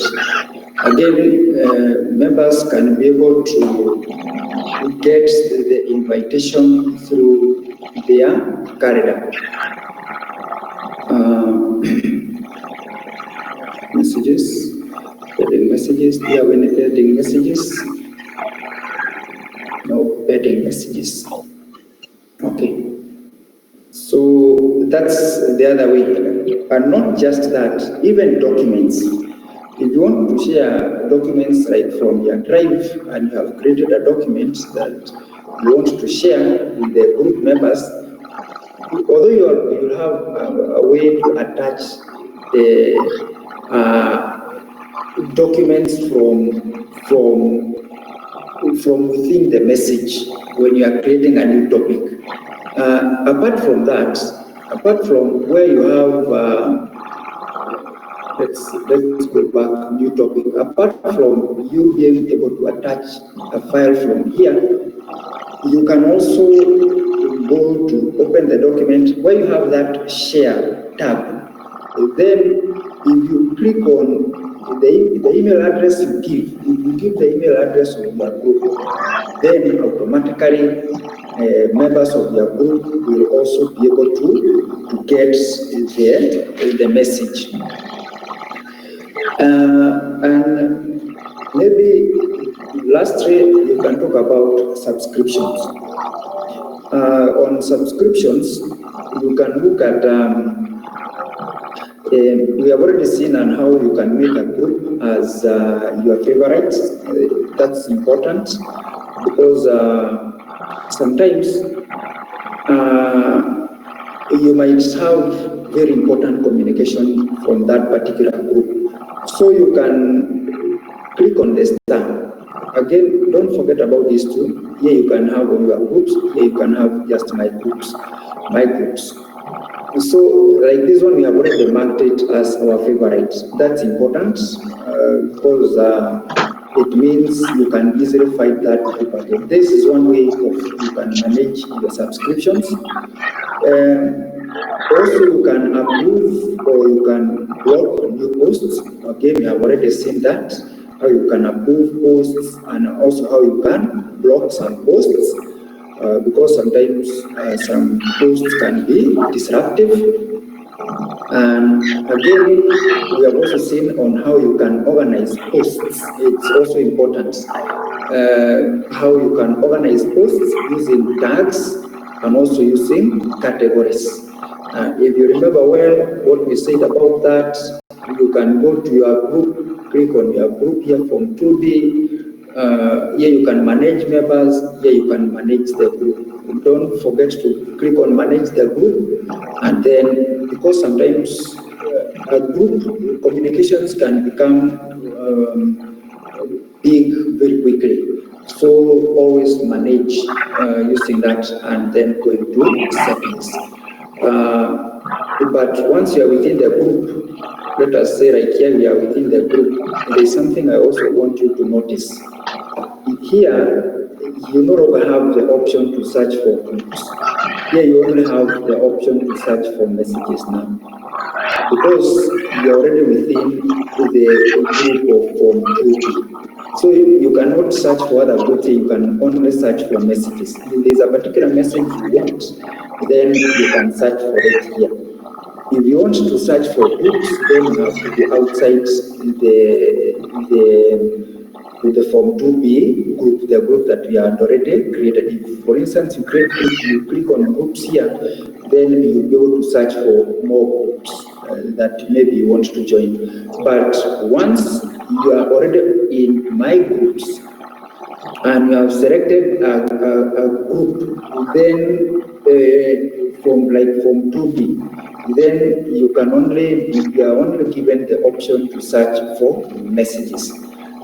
Again, members can be able to get the invitation through their calendar. Messages, adding messages. Do you have any adding messages? No adding messages. Okay. So that's the other way. And not just that, even documents. If you want to share documents like from your drive and you have created a document that you want to share with the group members, although you have a way to attach the documents from within the message when you are creating a new topic. Apart from that, apart from where you have, let's go back, new topic. Apart from you being able to attach a file from here, you can also go to open the document where you have that share tab. Then if you click on the email address you give, if you give the email address of your group, then automatically members of your group will also be able to get the message. And maybe lastly, you can talk about subscriptions. On subscriptions, you can look at, we have already seen on how you can make a group as your favorite. That's important because sometimes you might have very important communication from that particular group. So you can click on the star. Again, don't forget about these two. Here you can have all your groups. Here you can have just my groups. So like this one, we have already marked it as our favorite. That's important because it means you can easily find that group again. This is one way of you can manage your subscriptions. Also, you can approve or you can block new posts. Again, we have already seen that, how you can approve posts and also how you can block some posts. because sometimes some posts can be disruptive. And again, we have also seen on how you can organize posts. It's also important how you can organize posts using tags and also using categories. If you remember well what we said about that, you can go to your group, click on your group here from 2B. Here you can manage members, here you can manage the group. Don't forget to click on manage the group, and then because sometimes a group communications can become big very quickly. So always manage using that and then go to settings. But once you are within the group, let us say right here we are within the group, there is something I also want you to notice. Here, you no longer have the option to search for groups. Here you only have the option to search for messages now. Because you're already within the group of Form 2B. So you cannot search for other groups, you can only search for messages. If there's a particular message you want, then you can search for it here. If you want to search for groups, then you have to be outside the Form 2B group, the group that we had already created. If, for instance, you click on groups here, then you'll be able to search for more groups that maybe you want to join. But once you are already in my groups and you have selected a group, then from 2B, then you are only given the option to search for messages.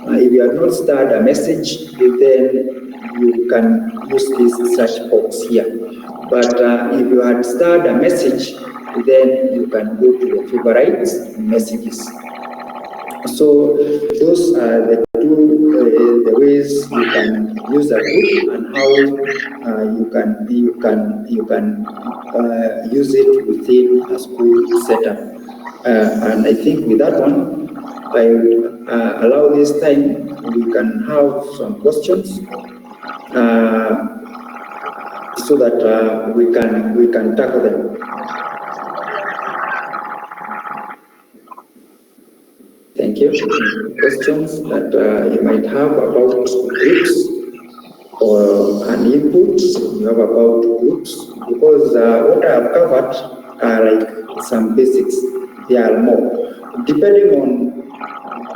If you have not started a message, then you can use this search box here. But if you had started a message, then you can go to your favorite messages. So those are the two the ways you can use a group and how you can use it within a school setup. And I think with that one, I would allow this time we can have some questions so that we can tackle them. Thank you. Questions that you might have about groups or an input you have about groups, because what I have covered are like some basics. There are more. Depending on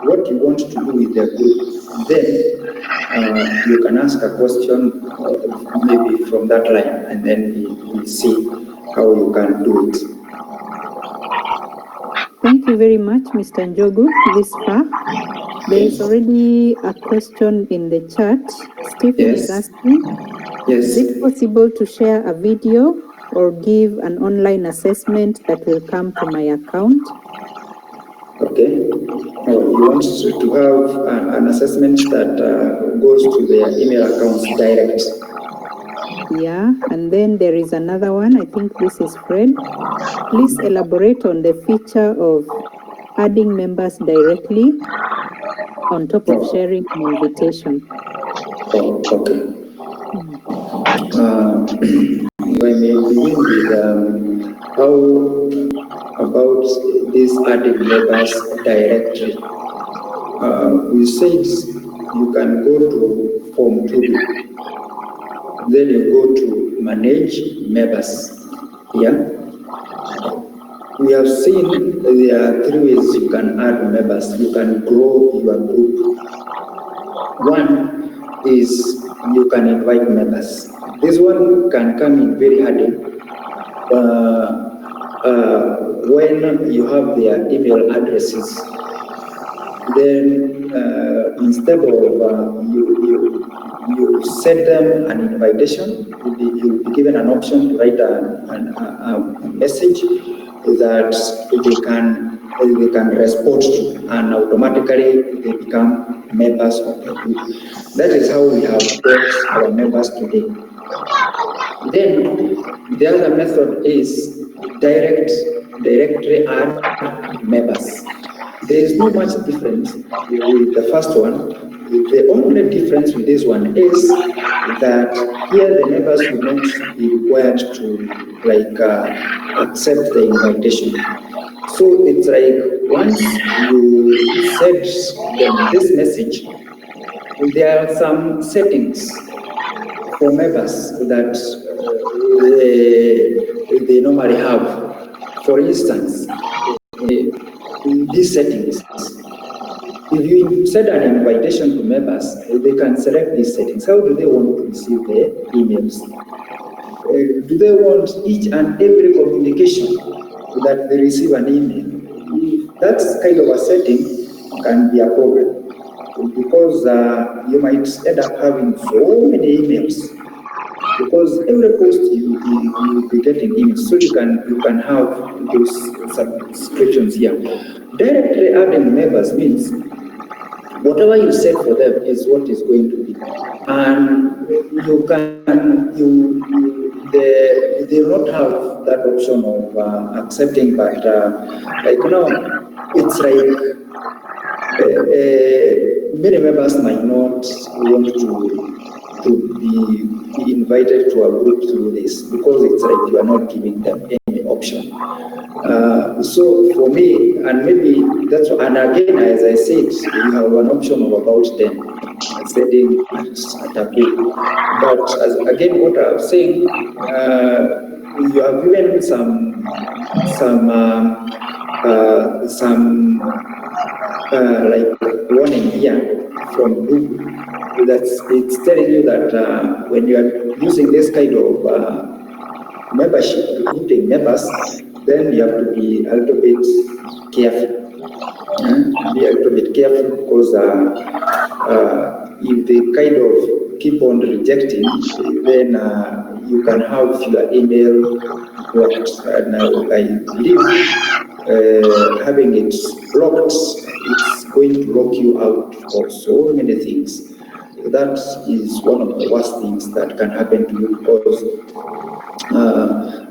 what you want to do with the group, then you can ask a question maybe from that line, and then we'll see how you can do it. Thank you very much, Mr. Njogu, this far. There is already a question in the chat. Stephen is asking, is it possible to share a video or give an online assessment that will come to my account? Okay. You want to have an assessment that goes to their email accounts direct. Yeah, and then there is another one. I think this is Fred. Please elaborate on the feature of adding members directly on top of sharing an invitation. Okay. When we begin with how about this adding members directly, we said you can go to Form 2B. Then you go to manage members. Yeah. We have seen there are three ways you can add members. You can grow your group. One is you can invite members. This one can come in very handy when you have their email addresses. Then instead of you send them an invitation, you'll be given an option to write a message that they can respond to, and automatically they become members of the group. That is how we have got our members today. Then the other method is directly add members. There is not much difference with the first one. The only difference with this one is that here the members will not be required to accept the invitation. So it's like once you send them this message, there are some settings for members that they normally have. For instance, these settings, if you send an invitation to members, they can select these settings. How do they want to receive the emails? Do they want each and every communication that they receive an email? That's kind of a setting can be a problem, because you might end up having so many emails, because every post you'll be getting emails, so you can have those subscriptions here. Directly adding members means whatever you set for them is what is going to be, and they will not have that option of accepting, but it's like many members might not want to be invited to a group through this, because it's like you are not giving them any option. So for me, and maybe that's, and again, as I said, you have an option of about 10 setting at a group. But again, what I'm saying, you have given some warning here from Google. It's telling you that when you are using this kind of membership, recruiting members, then you have to be a little bit careful. Be a little bit careful, because if they kind of keep on rejecting, then you can have your email blocked. And I believe having it blocked, it's going to lock you out of so many things. That is one of the worst things that can happen to you, because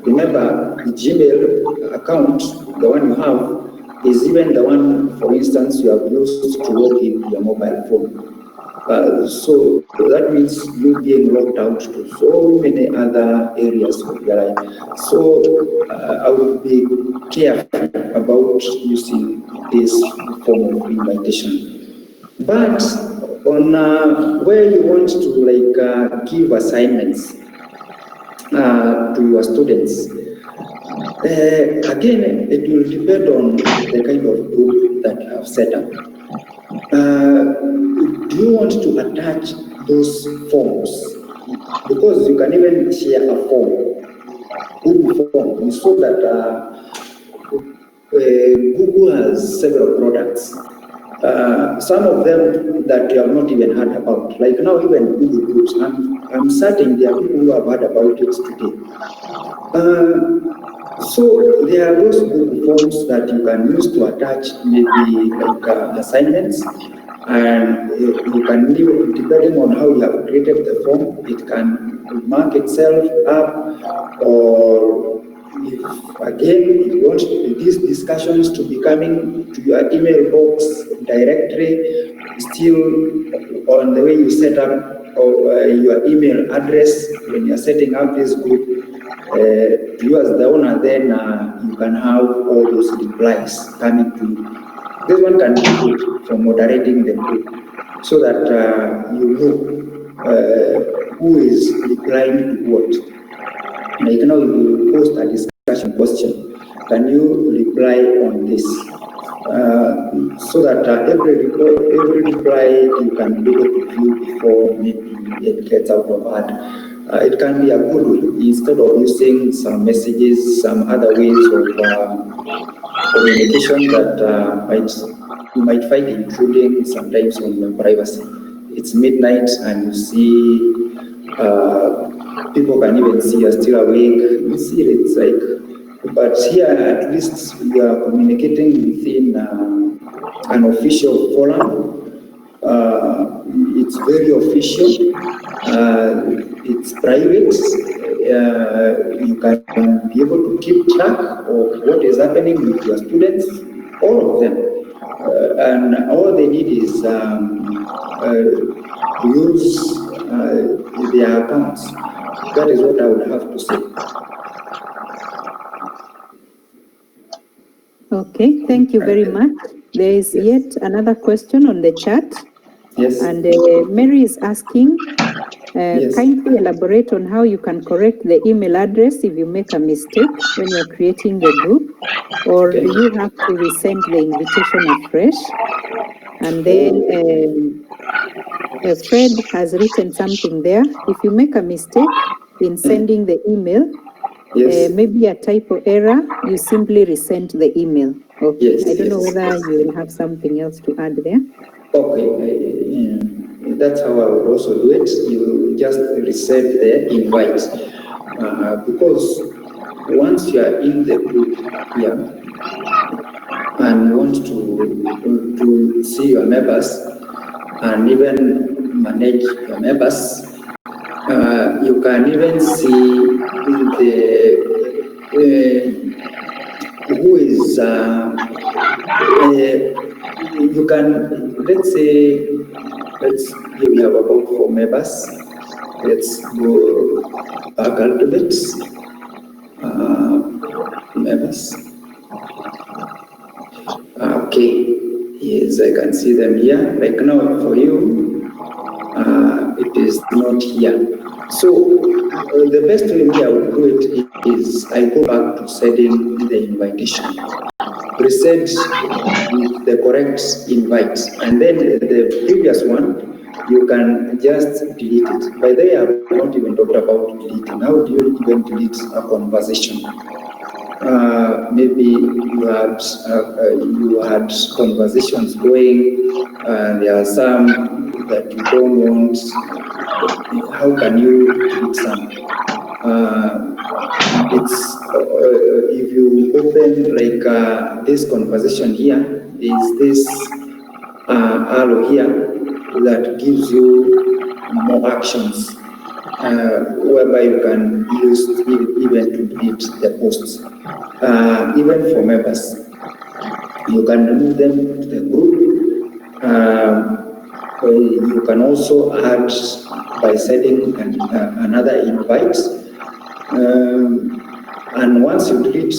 remember, the Gmail account, the one you have, is even the one, for instance, you have used to log in your mobile phone. So that means you being locked out to so many other areas of your life. So I would be careful about using this form of invitation. But on where you want to give assignments to your students, again, it will depend on the kind of group that you have set up. Do you want to attach those forms? Because you can even share a form, Google form. You saw that Google has several products. Some of them that you have not even heard about. Like now, even Google Groups, I'm certain there are people who have heard about it today. So there are those Google forms that you can use to attach maybe assignments, and you can even, depending on how you have created the form, it can mark itself up, or if again you want these discussions to be coming to your email box directly, still on the way you set up your email address when you're setting up this group. You as the owner, then you can have all those replies coming to you. This one can be good for moderating the group, so that you know who is replying to what. Like now, if you post a discussion question, can you reply on this? So that every reply you can be able to view before maybe it gets out of hand. It can be a good way, instead of using some messages, some other ways of communication that you might find intruding sometimes on your privacy. It's midnight and you see people can even see you're still awake. You see it's like, but here at least we are communicating within an official forum. It's very official. It's private. You can be able to keep track of what is happening with your students, all of them. And all they need is use their accounts. That is what I would have to say. Okay, thank you very much. There is yet another question on the chat. Yes. And Mary is asking, kindly elaborate on how you can correct the email address if you make a mistake when you're creating the group, or do you have to resend the invitation afresh? And then Fred has written something there. If you make a mistake in sending the email, maybe a typo error, you simply resend the email. Okay. I don't know whether you will have something else to add there. Okay, that's how I would also do it. You just resend the invite because once you are in the group here and want to see your members and even manage your members, you can even see who is you can, let's say, here we have about 4 members. Let's go back a little bit. Members. Okay, yes, I can see them here. Like now for you, it is not here. So the best way I would do it is I go back to setting the invitation. Reset with the correct invite, and then the previous one you can just delete it. By the way, I have not even talked about deleting. How do you even delete a conversation? Maybe you had conversations going, there are some that you don't want. How can you delete some? It's if you open like this conversation here, is this arrow here that gives you more actions, whereby you can use even to delete the posts. Even for members, you can remove them to the group. You can also add by setting another invite. And once you delete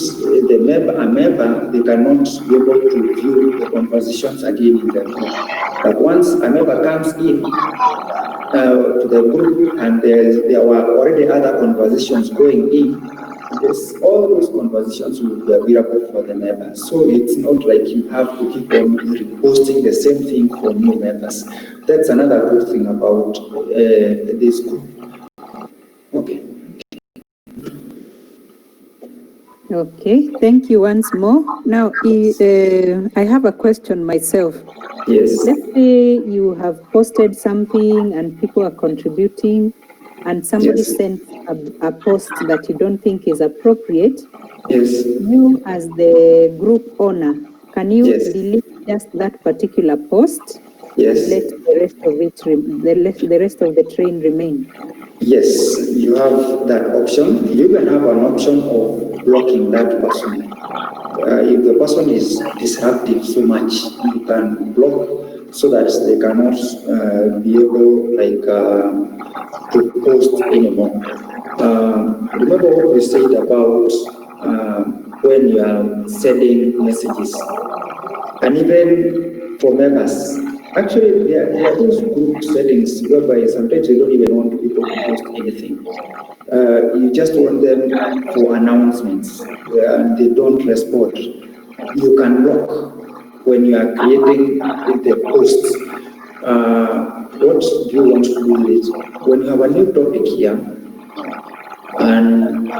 a member, they cannot be able to view the conversations again in the group. But once a member comes in to the group and there were already other conversations going in, all those conversations will be available for the members. So it's not like you have to keep on reposting the same thing for new members. That's another good thing about this group. Okay. Okay, thank you once more. Now, I have a question myself. Yes. Let's say you have posted something and people are contributing, and somebody sent a post that you don't think is appropriate. Yes. You, as the group owner, can you delete just that particular post? Yes. And let the rest of it, the rest of the train remain? Yes, you have that option. You can have an option of blocking that person. If the person is disruptive so much, you can block so that they cannot be able to post anymore. Remember what we said about when you are sending messages, and even for members. Actually, there are those group settings whereby sometimes you don't even want people to post anything. You just want them for announcements, and they don't respond. You can block when you are creating the posts. What do you want to do with it? When you have a new topic here, and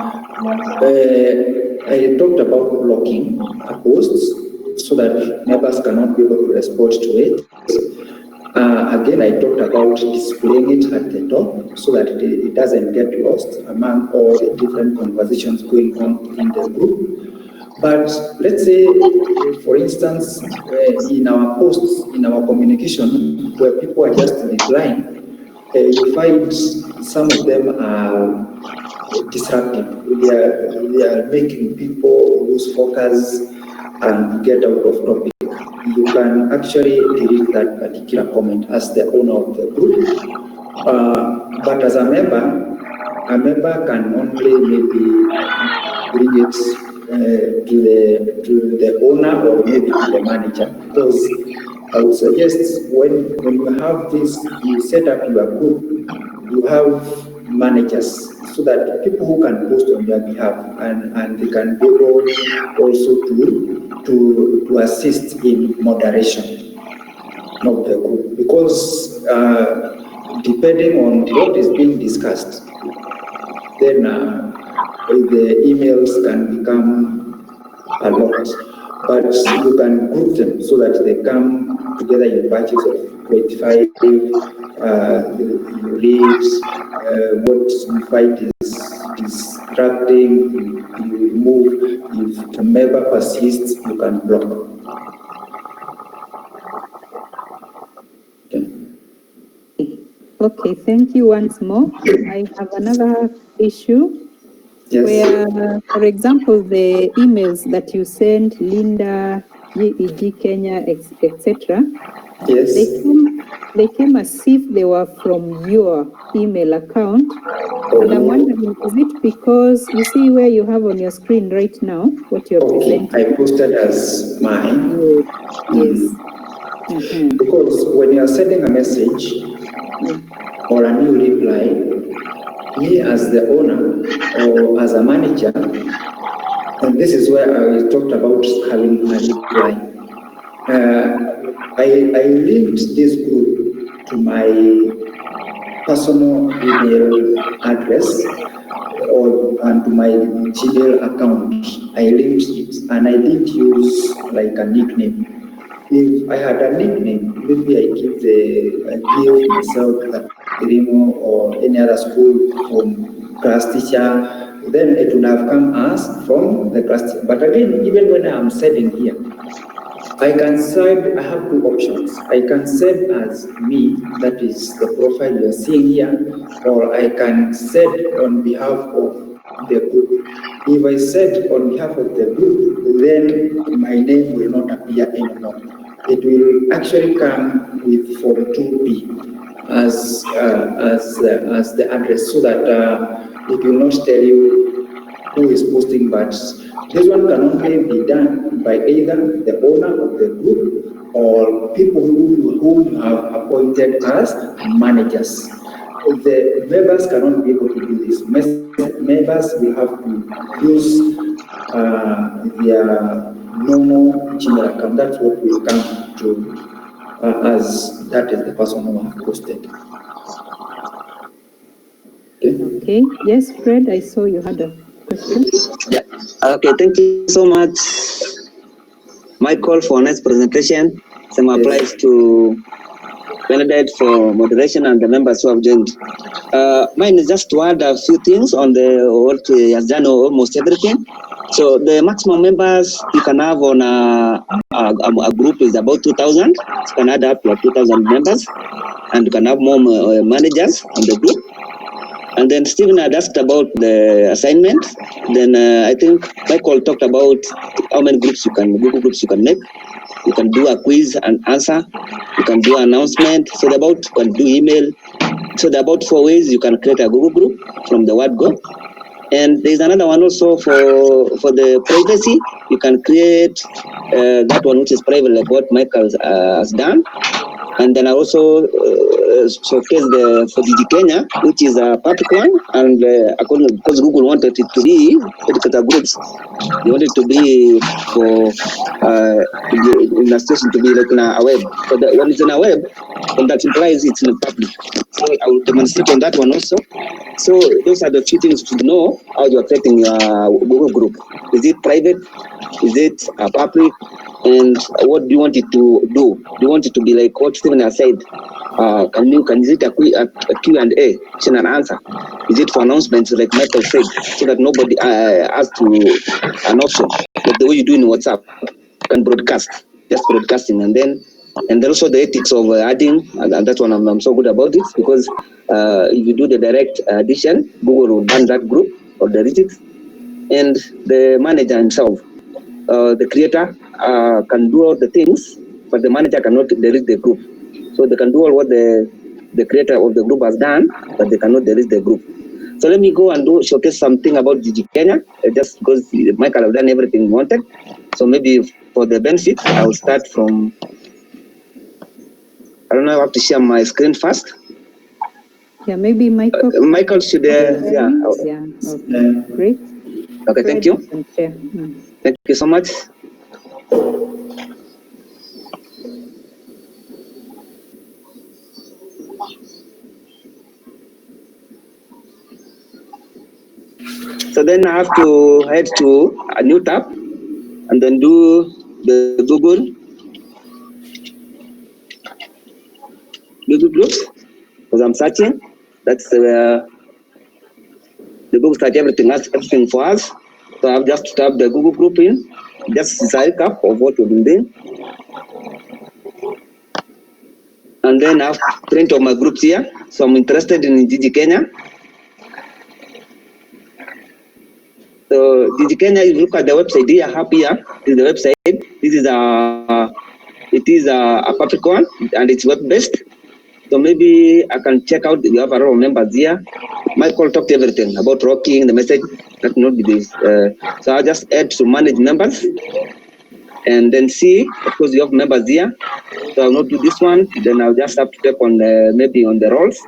I talked about blocking posts so that members cannot be able to respond to it. Again, I talked about displaying it at the top so that it doesn't get lost among all the different conversations going on in the group. But let's say, for instance, in our posts, in our communication, where people are just replying, you find some of them are disruptive. They are making people lose focus and get out of topic. You can actually delete that particular comment as the owner of the group. But as a member can only maybe bring it to the owner or maybe to the manager, because I would suggest when you have this, you set up your group, you have managers so that people who can post on their behalf and they can be able also to assist in moderation of the group, because depending on what is being discussed, then the emails can become a lot. But you can group them so that they come together in batches of 25. You read what you find is distracting, you remove. If a member persists, you can block. Okay, thank you once more. I have another issue. Yes. Where, for example, the emails that you send, Linda, GEG Kenya, etc. Yes. They came as if they were from your email account. And I'm wondering, is it because you see where you have on your screen right now, what you're presenting? I posted as mine. Yes. Because when you are sending a message or a new reply, me as the owner or as a manager, and this is where I talked about having a reply. I linked this group to my personal email address and to my Gmail account. I linked it, and I didn't use like a nickname. If I had a nickname, maybe I give myself a Rimo or any other school from class teacher, then it would have come as from the class teacher. But again, even when I'm sending here, I have two options. I can send as me, that is the profile you're seeing here, or I can send on behalf of the group. If I send on behalf of the group, then my name will not appear anymore. It will actually come with form 2B as the address, so that it will not tell you who is posting, but this one can only be done by either the owner of the group or people who you have appointed as managers. The members cannot be able to do this. Members will have to use their normal Gmail account. That's what will come to as that is the person who have posted. Okay. Yes, Fred, I saw you had a question. Yeah. Okay, thank you so much, Michael, for nice presentation. Same applies to candidate for moderation and the members who have joined. Mine is just to add a few things on what he has done, almost everything. So the maximum members you can have on a group is about 2,000. You can add up to 2,000 members, and you can have more managers on the group. And then Stephen had asked about the assignment. Then I think Michael talked about how many groups Google groups you can make. You can do a quiz and answer. You can do an announcement. So you can do email. So there are about 4 ways you can create a Google group from the word go. And there's another one also for the privacy. You can create that one which is private, like what Michael has done. And then I also showcase for GEG Kenya, which is a public one, and because Google wanted it to be educator groups, they wanted to be for in a situation to be like in a web. So that when it's in a web, then that implies it's in a public. So I will demonstrate on that one also. So those are the few things to know how you're creating your Google group. Is it private? Is it public? And what do you want it to do? Do you want it to be like what Stephen has said? Is it a Q&A, question and answer? Is it for announcements like Michael said, so that nobody has to an option, like the way you do in WhatsApp, you can broadcast, just broadcasting, and then also the ethics of adding, and that's one I'm so good about it, because if you do the direct addition, Google will ban that group or delete it, and the manager himself, the creator, can do all the things but the manager cannot delete the group. So they can do all what the creator of the group has done, but they cannot delete the group. So let me go and showcase something about GEG Kenya, just because Michael have done everything he wanted. So maybe for the benefit, I will start from, I don't know, I have to share my screen first. Yeah, maybe Michael. Michael should, yeah. Okay, great. Okay, thank you. Thank you so much. So then I have to head to a new tab and then do the Google Groups, because I'm searching. That's the Google search everything for us. So I've just tapped the Google group in, just a recap of what we've been doing. And then I've print of my groups here. So I'm interested in GEG Kenya. So GEG Kenya, if you look at the website here, here is the website. This is a public one and it's web-based. So maybe I can check out, we have a lot of members here. Michael talked everything about rocking, the message, that not be this. So I'll just add to manage members and then see, of course you have members here. So I'll not do this one, then I'll just have to check on maybe on the roles.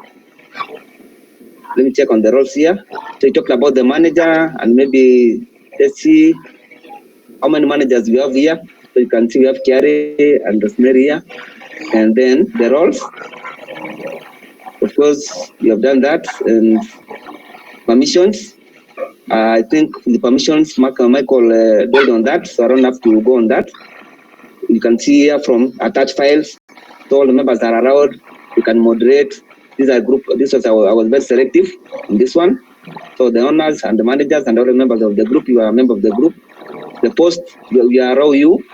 Let me check on the roles here. So you talked about the manager and maybe let's see how many managers we have here. So you can see we have Kiari and Rosemary here. And then the roles. Of course, you have done that. And permissions. I think the permissions, Michael built on that, so I don't have to go on that. You can see here from attached files, so all the members are around. You can moderate. These are group. This was I was very selective in this one. So the owners and the managers and all the members of the group, you are a member of the group. The post, we allow you.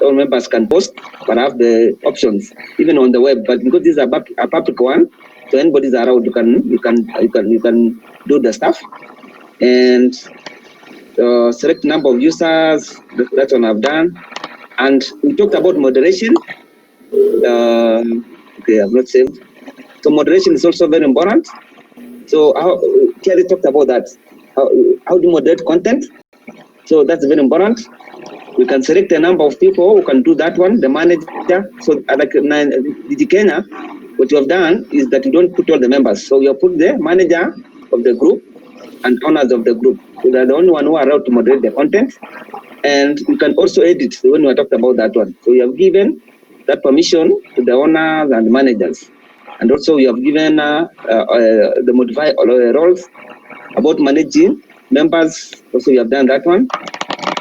All members can post, but have the options even on the web. But because this is a public one, so anybody's around, you can do the stuff. And select number of users. That's what I've done. And we talked about moderation. Okay, I've not saved. So moderation is also very important. So Kelly talked about that. How do you moderate content? So that's very important. We can select a number of people who can do that one, the manager. So like GEG Kenya, what you have done is that you don't put all the members. So you put the manager of the group and owners of the group. So they're the only one who are allowed to moderate the content. And you can also edit when we talked about that one. So you have given that permission to the owners and the managers. And also you have given the modify roles about managing members. Also you have done that one.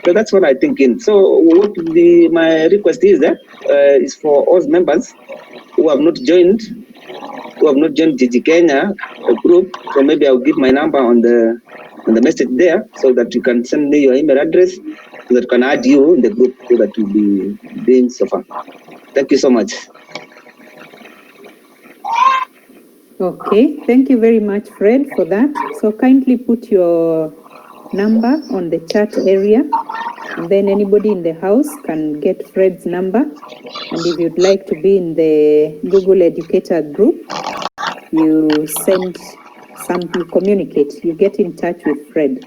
So that's what I think in. So what my request is for all members who have not joined GEG Kenya group. So maybe I'll give my number on the message there, so that you can send me your email address, so that I can add you in the group, so that you'll be doing so far. Thank you so much. Okay, thank you very much, Fred, for that. So kindly put your number on the chat area, and then anybody in the house can get Fred's number. And if you'd like to be in the Google Educator group, you communicate, you get in touch with Fred,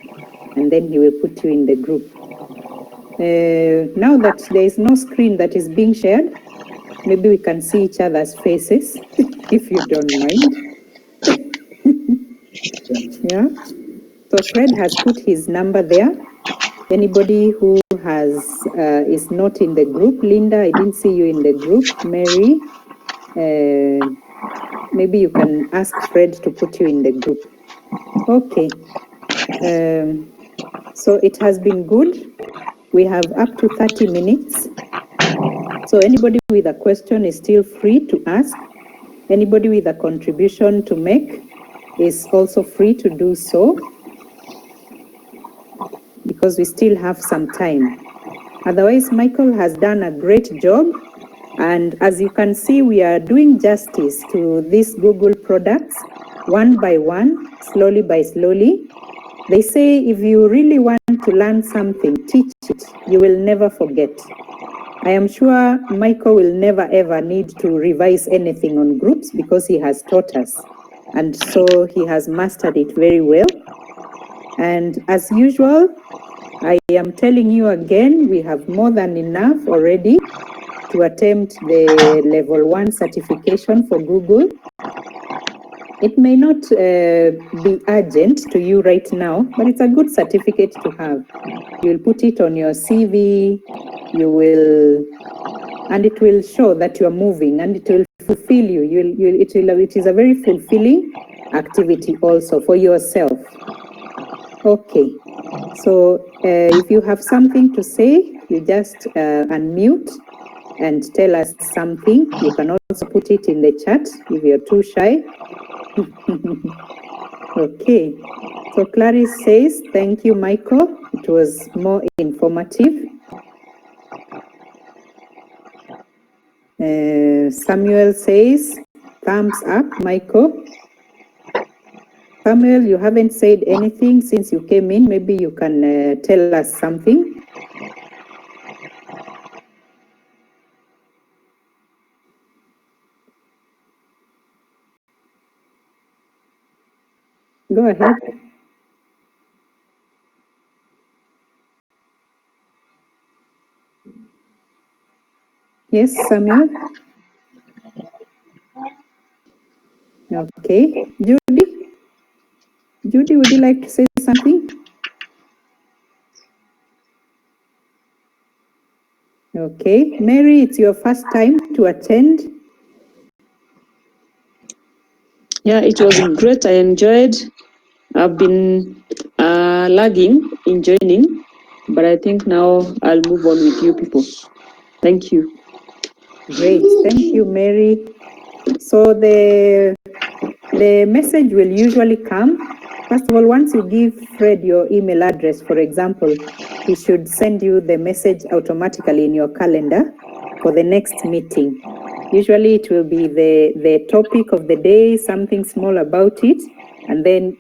and then he will put you in the group. Now that there is no screen that is being shared, maybe we can see each other's faces, if you don't mind. Yeah. So Fred has put his number there. Anybody who is not in the group, Linda, I didn't see you in the group. Mary, maybe you can ask Fred to put you in the group. Okay. So it has been good. We have up to 30 minutes. So anybody with a question is still free to ask. Anybody with a contribution to make is also free to do so, because we still have some time. Otherwise, Michael has done a great job. And as you can see, we are doing justice to these Google products, one by one, slowly by slowly. They say if you really want to learn something, teach it. You will never forget. I am sure Michael will never ever need to revise anything on groups because he has taught us. And so he has mastered it very well. And as usual, I am telling you again, we have more than enough already to attempt the level 1 certification for Google. It may not be urgent to you right now, but it's a good certificate to have. You'll put it on your CV, and it will show that you are moving, and it will fulfill you. It is a very fulfilling activity also for yourself. Okay, so if you have something to say, you just unmute and tell us something. You can also put it in the chat if you're too shy. Okay, so Clarice says, thank you, Michael. It was more informative. Samuel says, thumbs up, Michael. Samuel, you haven't said anything since you came in. Maybe you can tell us something. Go ahead. Yes, Samuel. Okay. Judy? Judy, would you like to say something? Okay. Mary, it's your first time to attend. Yeah, it was great. I enjoyed. I've been lagging in joining, but I think now I'll move on with you people. Thank you. Great. Thank you, Mary. So the message will usually come. First of all, once you give Fred your email address, for example, he should send you the message automatically in your calendar for the next meeting. Usually it will be the topic of the day, something small about it. And then,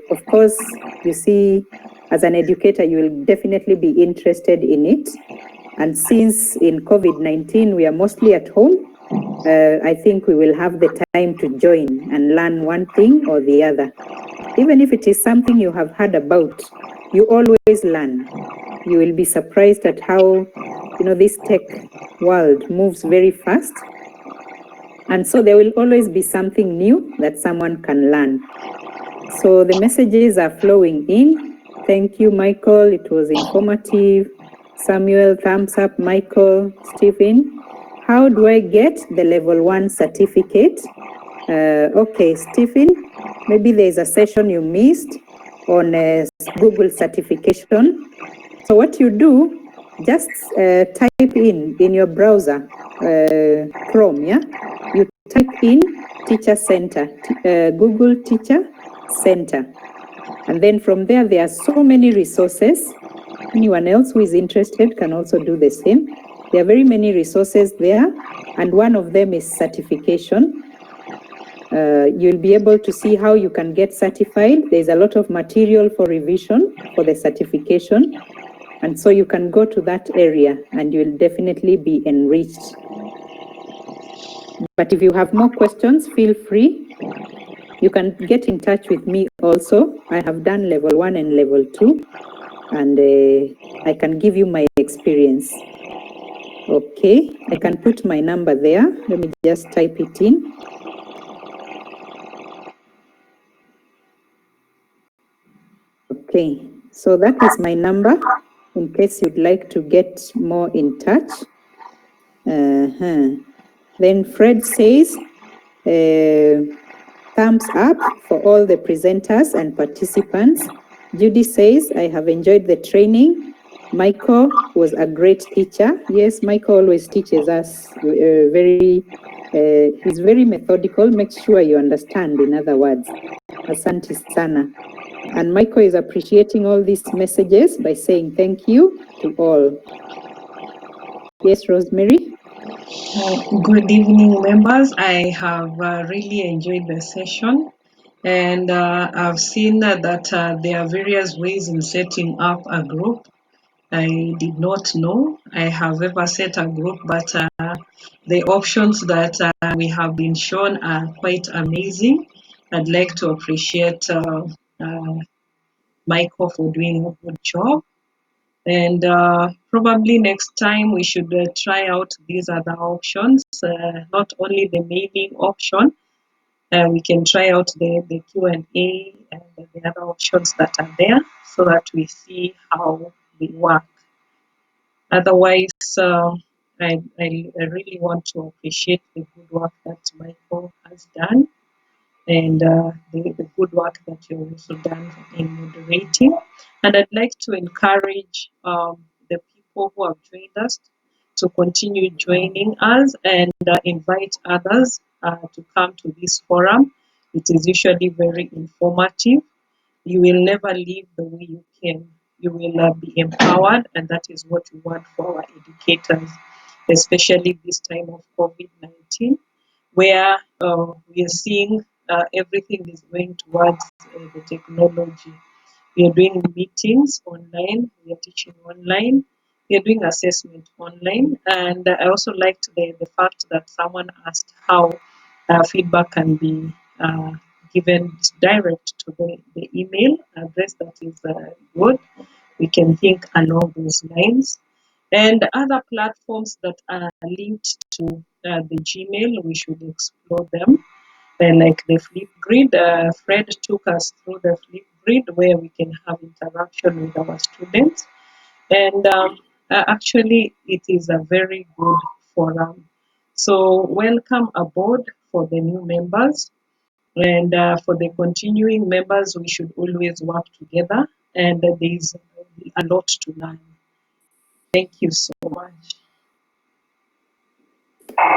of course, you see, as an educator, you will definitely be interested in it. And since in COVID-19, we are mostly at home, I think we will have the time to join and learn one thing or the other. Even if it is something you have heard about, you always learn. You will be surprised at how, this tech world moves very fast. And so there will always be something new that someone can learn. So the messages are flowing in. Thank you, Michael. It was informative. Samuel, thumbs up. Michael, Stephen. How do I get the level 1 certificate? Okay, Stephen, maybe there's a session you missed on Google certification. So what you do, just type in your browser, Chrome, yeah? You type in Teacher Center, Google Teacher Center. And then from there, there are so many resources. Anyone else who is interested can also do the same. There are very many resources there, and one of them is certification. You'll be able to see how you can get certified. There's a lot of material for revision for the certification. And so you can go to that area and you'll definitely be enriched. But if you have more questions, feel free. You can get in touch with me also. I have done level 1 and level 2, and I can give you my experience. Okay, I can put my number there. Let me just type it in. Okay, so that is my number in case you'd like to get more in touch. Then Fred says, thumbs up for all the presenters and participants. Judy says, I have enjoyed the training. Michael was a great teacher. Yes, Michael always teaches us he's very methodical, makes sure you understand, in other words. Asante sana. And Michael is appreciating all these messages by saying thank you to all. Yes, Rosemary? Good evening, members. I have really enjoyed the session, and I've seen that there are various ways in setting up a group. I did not know. I have ever set a group, but the options that we have been shown are quite amazing. I'd like to appreciate Michael for doing a good job. And probably next time we should try out these other options, not only the mailing option. We can try out the Q&A and the other options that are there so that we see how they work. Otherwise, I really want to appreciate the good work that Michael has done and the good work that you've also done in moderating. And I'd like to encourage the people who have joined us to continue joining us and invite others to come to this forum. It is usually very informative. You will never leave the way you came. You will be empowered, and that is what we want for our educators, especially this time of COVID-19, where we are seeing everything is going towards the technology. We are doing meetings online, we are teaching online, we are doing assessment online. And I also liked the fact that someone asked how feedback can be given direct to the email address. That is good. We can think along those lines. And other platforms that are linked to the Gmail, we should explore them. Like the Flipgrid, Fred took us through the Flipgrid where we can have interaction with our students. And actually, it is a very good forum. So, welcome aboard for the new members. And for the continuing members, we should always work together. And there is a lot to learn. Thank you so much.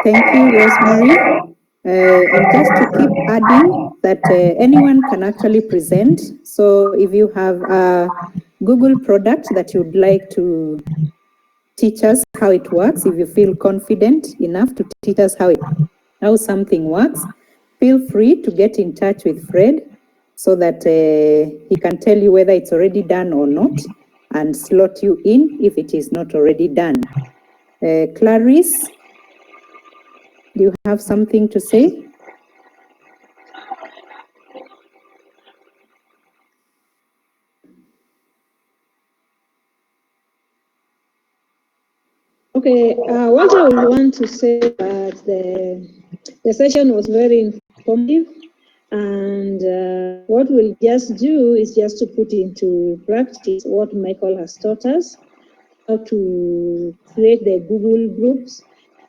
Thank you, Rosemary. And just to keep adding that anyone can actually present. So if you have a Google product that you'd like to teach us how it works, if you feel confident enough to teach us how something works, feel free to get in touch with Fred so that he can tell you whether it's already done or not and slot you in if it is not already done. Clarice, do you have something to say? Okay, what I would want to say that the session was very informative, and what we'll just do is just to put into practice what Michael has taught us, how to create the Google groups,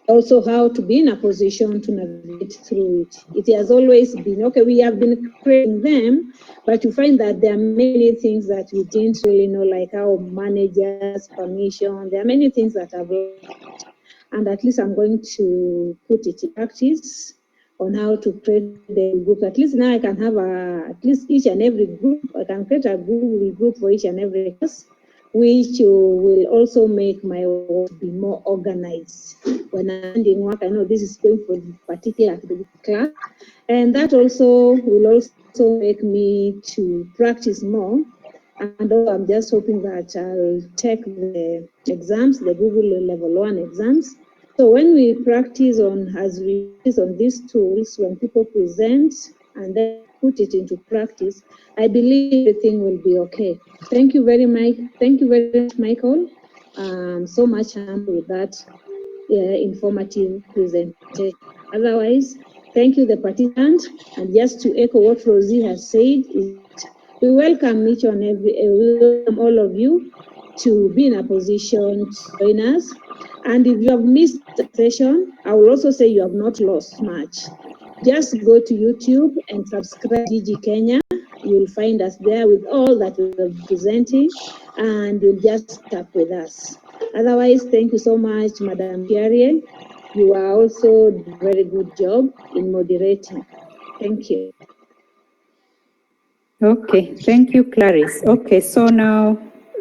also how to be in a position to navigate through it. It has always been, okay, we have been creating them, but you find that there are many things that we didn't really know, like how managers, permission, there are many things that I've learned. And at least I'm going to put it in practice on how to create the group. At least now I can have at least each and every group, I can create a Google group for each and every class, which will also make my work be more organized. When I'm doing work, I know this is going for a particular academic class, and that also will also make me to practice more. And also I'm just hoping that I'll take the exams, the Google Level 1 exams. So when we practice as we practice on these tools, when people present and then put it into practice, I believe everything will be okay. Thank you very much. Thank you very much, Michael. So much humble with that informative presentation. Otherwise, thank you, the participants. And just to echo what Rosie has said, we welcome each and we welcome all of you to be in a position to join us. And if you have missed the session, I will also say you have not lost much. Just go to YouTube and subscribe to GEG Kenya. You'll find us there with all that we're presenting, and you'll just tap with us. Otherwise, thank you so much, Madam Kiarie. You are also doing a very good job in moderating. Thank you. Okay, thank you, Clarice. Okay, so now,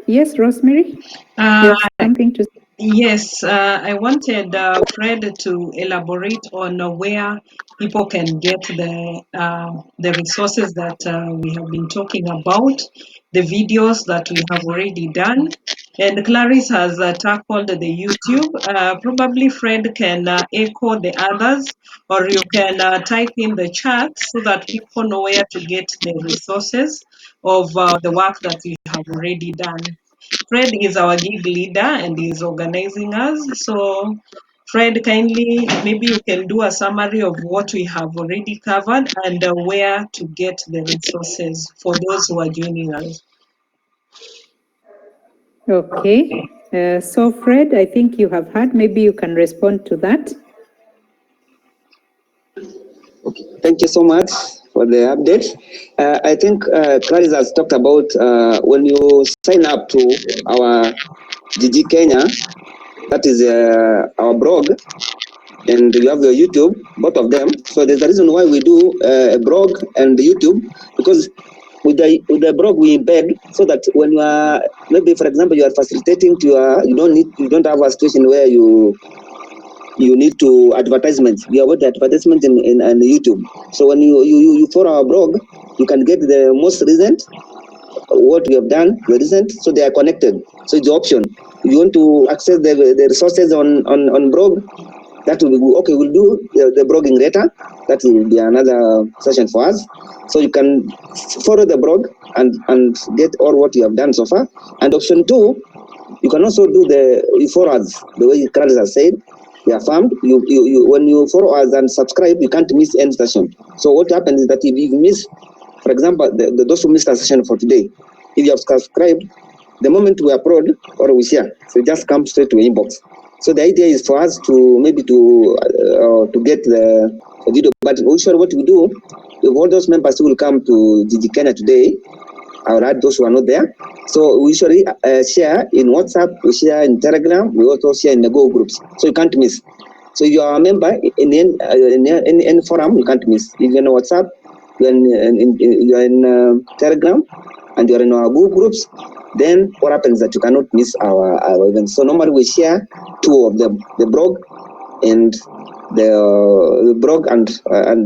yes, Rosemary, you have something to say? Yes, I wanted Fred to elaborate on where people can get the resources that we have been talking about, the videos that we have already done. And Clarice has tackled the YouTube. Probably Fred can echo the others, or you can type in the chat so that people know where to get the resources of the work that we have already done. Fred is our GEG leader and is organizing us. So, Fred, kindly, maybe you can do a summary of what we have already covered and where to get the resources for those who are joining us. Okay. So, Fred, I think you have heard. Maybe you can respond to that. Okay. Thank you so much for the update. I think Clarice has talked about when you sign up to our GEG Kenya, that is our blog, and you have your YouTube, both of them. So there's a reason why we do a blog and YouTube, because with the blog we embed so that when you are, maybe for example, you are facilitating to you don't have a situation where you need to advertisement. We avoid the advertisement in YouTube. So when you follow our blog, you can get the most recent, what we have done, the recent, so they are connected. So it's the option. If you want to access the resources on blog, that will be okay. We'll do the blogging later. That will be another session for us. So you can follow the blog and get all what you have done so far. And option 2, you can also do you follow us the way Carlos has said. We are farmed. You when you follow us and subscribe, you can't miss any session. So what happens is that if you miss, for example, those who missed a session for today, if you have subscribed, the moment we upload or we share, so it just comes straight to inbox. So the idea is for us to maybe to get the video. But usually what we do, if all those members who will come to GEG Kenya today, I will add those who are not there. So we usually share in WhatsApp, we share in Telegram, we also share in the Go groups. So you can't miss. So if you are a member in any forum, you can't miss. If you're in WhatsApp, you're in Telegram, and you're in our Go groups, then what happens is that you cannot miss our events. So normally we share 2 of them, the blog and the blog and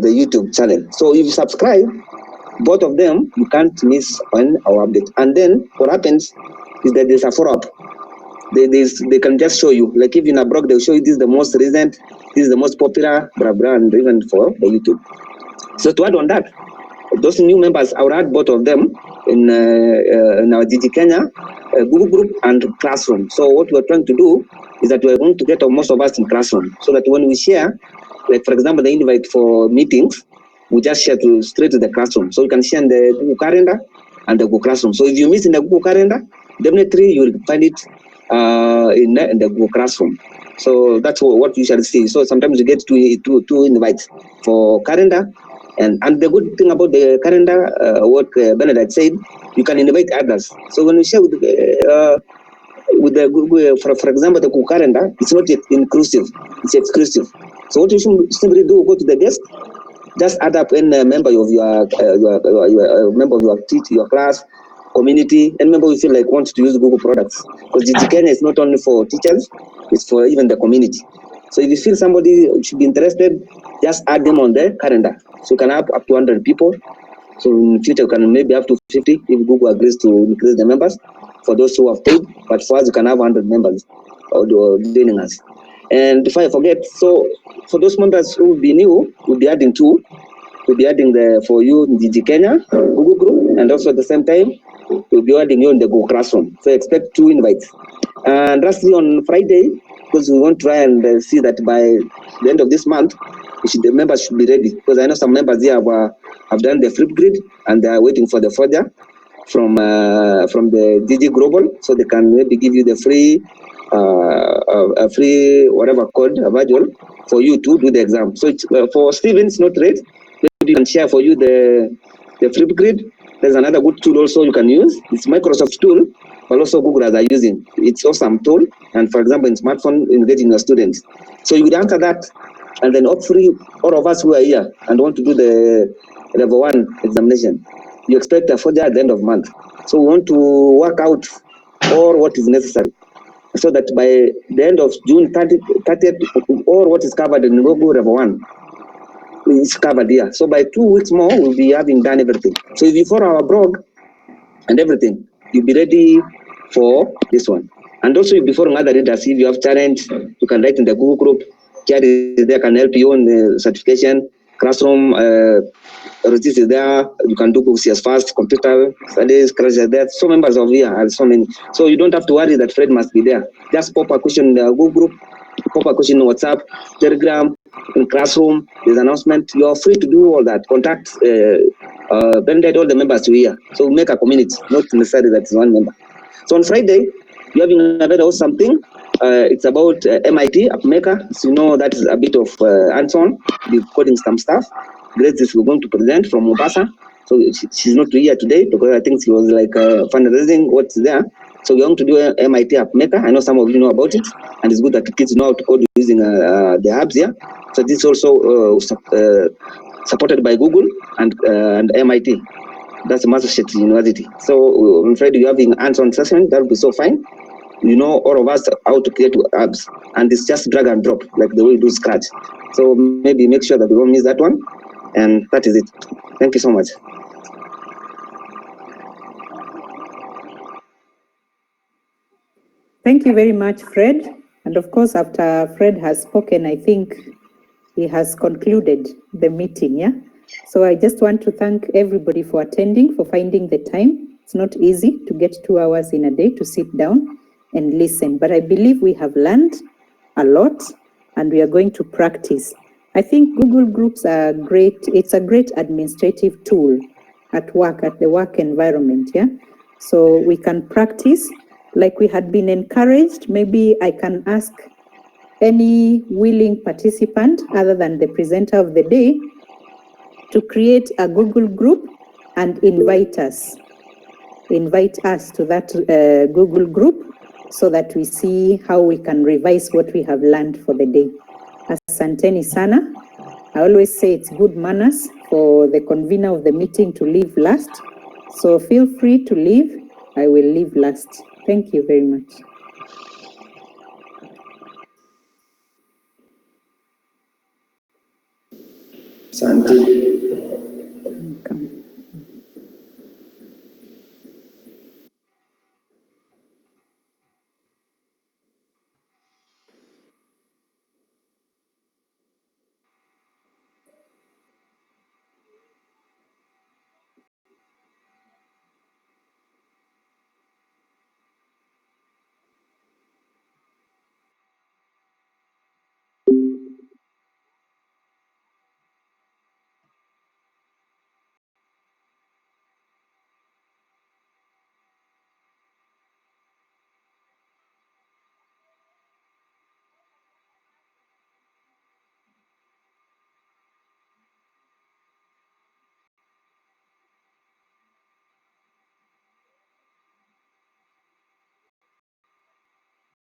the YouTube channel. So if you subscribe, both of them, you can't miss on our update. And then what happens is that there's a follow-up. They can just show you, like if in a blog, they'll show you this is the most recent, this is the most popular, blah, blah, and even for the YouTube. So to add on that, those new members, I will add both of them in our GEG Kenya Google group and classroom. So what we're trying to do is that we're going to get most of us in classroom, so that when we share, like for example, the invite for meetings, we just share straight to the classroom. So you can share in the Google Calendar and the Google Classroom. So if you miss in the Google Calendar, definitely you will find it in the Google Classroom. So that's what you shall see. So sometimes you get two invites for calendar. And the good thing about the calendar, what Bernadette said, you can invite others. So when you share with the Google, for example, the Google Calendar, it's not yet inclusive, it's exclusive. So what you should simply do, go to the desk, just add up any member of your member of your class, community, and member you feel like wants to use Google products. Because GEG Kenya is not only for teachers, it's for even the community. So if you feel somebody should be interested, just add them on the calendar. So you can have up to 100 people. So in the future, you can maybe up to 50 if Google agrees to increase the members for those who have paid. But for us, you can have 100 members joining us. And if I forget, so for those members who will be new, we'll be adding 2. We'll be adding the for you in GEG Kenya Google group, and also at the same time, we'll be adding you in the Google Classroom. So expect 2 invites. And lastly, on Friday, because we want to try and see that by the end of this month, the members should be ready. Because I know some members here have done the flip grid and they are waiting for the folder from the GEG Global, so they can maybe give you the free a free whatever code available for you to do the exam. So it's, for Stevens, not rate, maybe you can share for you the flip grid. There's another good tool also you can use. It's Microsoft tool, but also Google are using. It's awesome tool. And for example, in smartphone, engaging your students. So you would answer that, and then hopefully all of us who are here and want to do the level 1 examination, you expect a folder at the end of the month. So we want to work out all what is necessary. so that by the end of June 30th, all what is covered in Njogu River 1 is covered here. So by 2 weeks more, we'll be having done everything. So if you follow our blog and everything, you'll be ready for this one. And also before other readers, if you have challenge, you can write in the Google group. Jerry is there, can help you on the certification. Classroom, Regis is there. You can do CS fast, computer studies, crash is there. So members of here are so many. So you don't have to worry that Fred must be there. Just pop a question in the Google group, pop a question in WhatsApp, Telegram, in Classroom. There's an announcement. You are free to do all that. Contact Bended all the members to here. So make a community, not necessarily that is one member. So on Friday, you're having a very awesome thing. It's about MIT AppMaker. So you know that is a bit of hands-on, the coding some stuff. Grace is going to present from Mombasa. So she's not here today because I think she was like fundraising what's there. So we're going to do MIT AppMaker. I know some of you know about it, and it's good that the kids know how to code using the apps here. So this is also supported by Google and MIT. That's Massachusetts University. So on Friday, you're having hands-on session. That will be so fine. You know, all of us how to create apps, and it's just drag and drop, like the way we do Scratch. So maybe make sure that we don't miss that one. And that is it. Thank you so much. Thank you very much, Fred. And of course, after Fred has spoken, I think he has concluded the meeting, yeah? So I just want to thank everybody for attending, for finding the time. It's not easy to get 2 hours in a day to sit down and listen, but I believe we have learned a lot and we are going to practice. I think Google Groups are great. It's a great administrative tool at work, at the work environment, yeah? So we can practice like we had been encouraged. Maybe I can ask any willing participant other than the presenter of the day to create a Google group and invite us to that Google group so that we see how we can revise what we have learned for the day. Asanteni sana. I always say it's good manners for the convener of the meeting to leave last. So feel free to leave. I will leave last. Thank you very much. Asante. Welcome.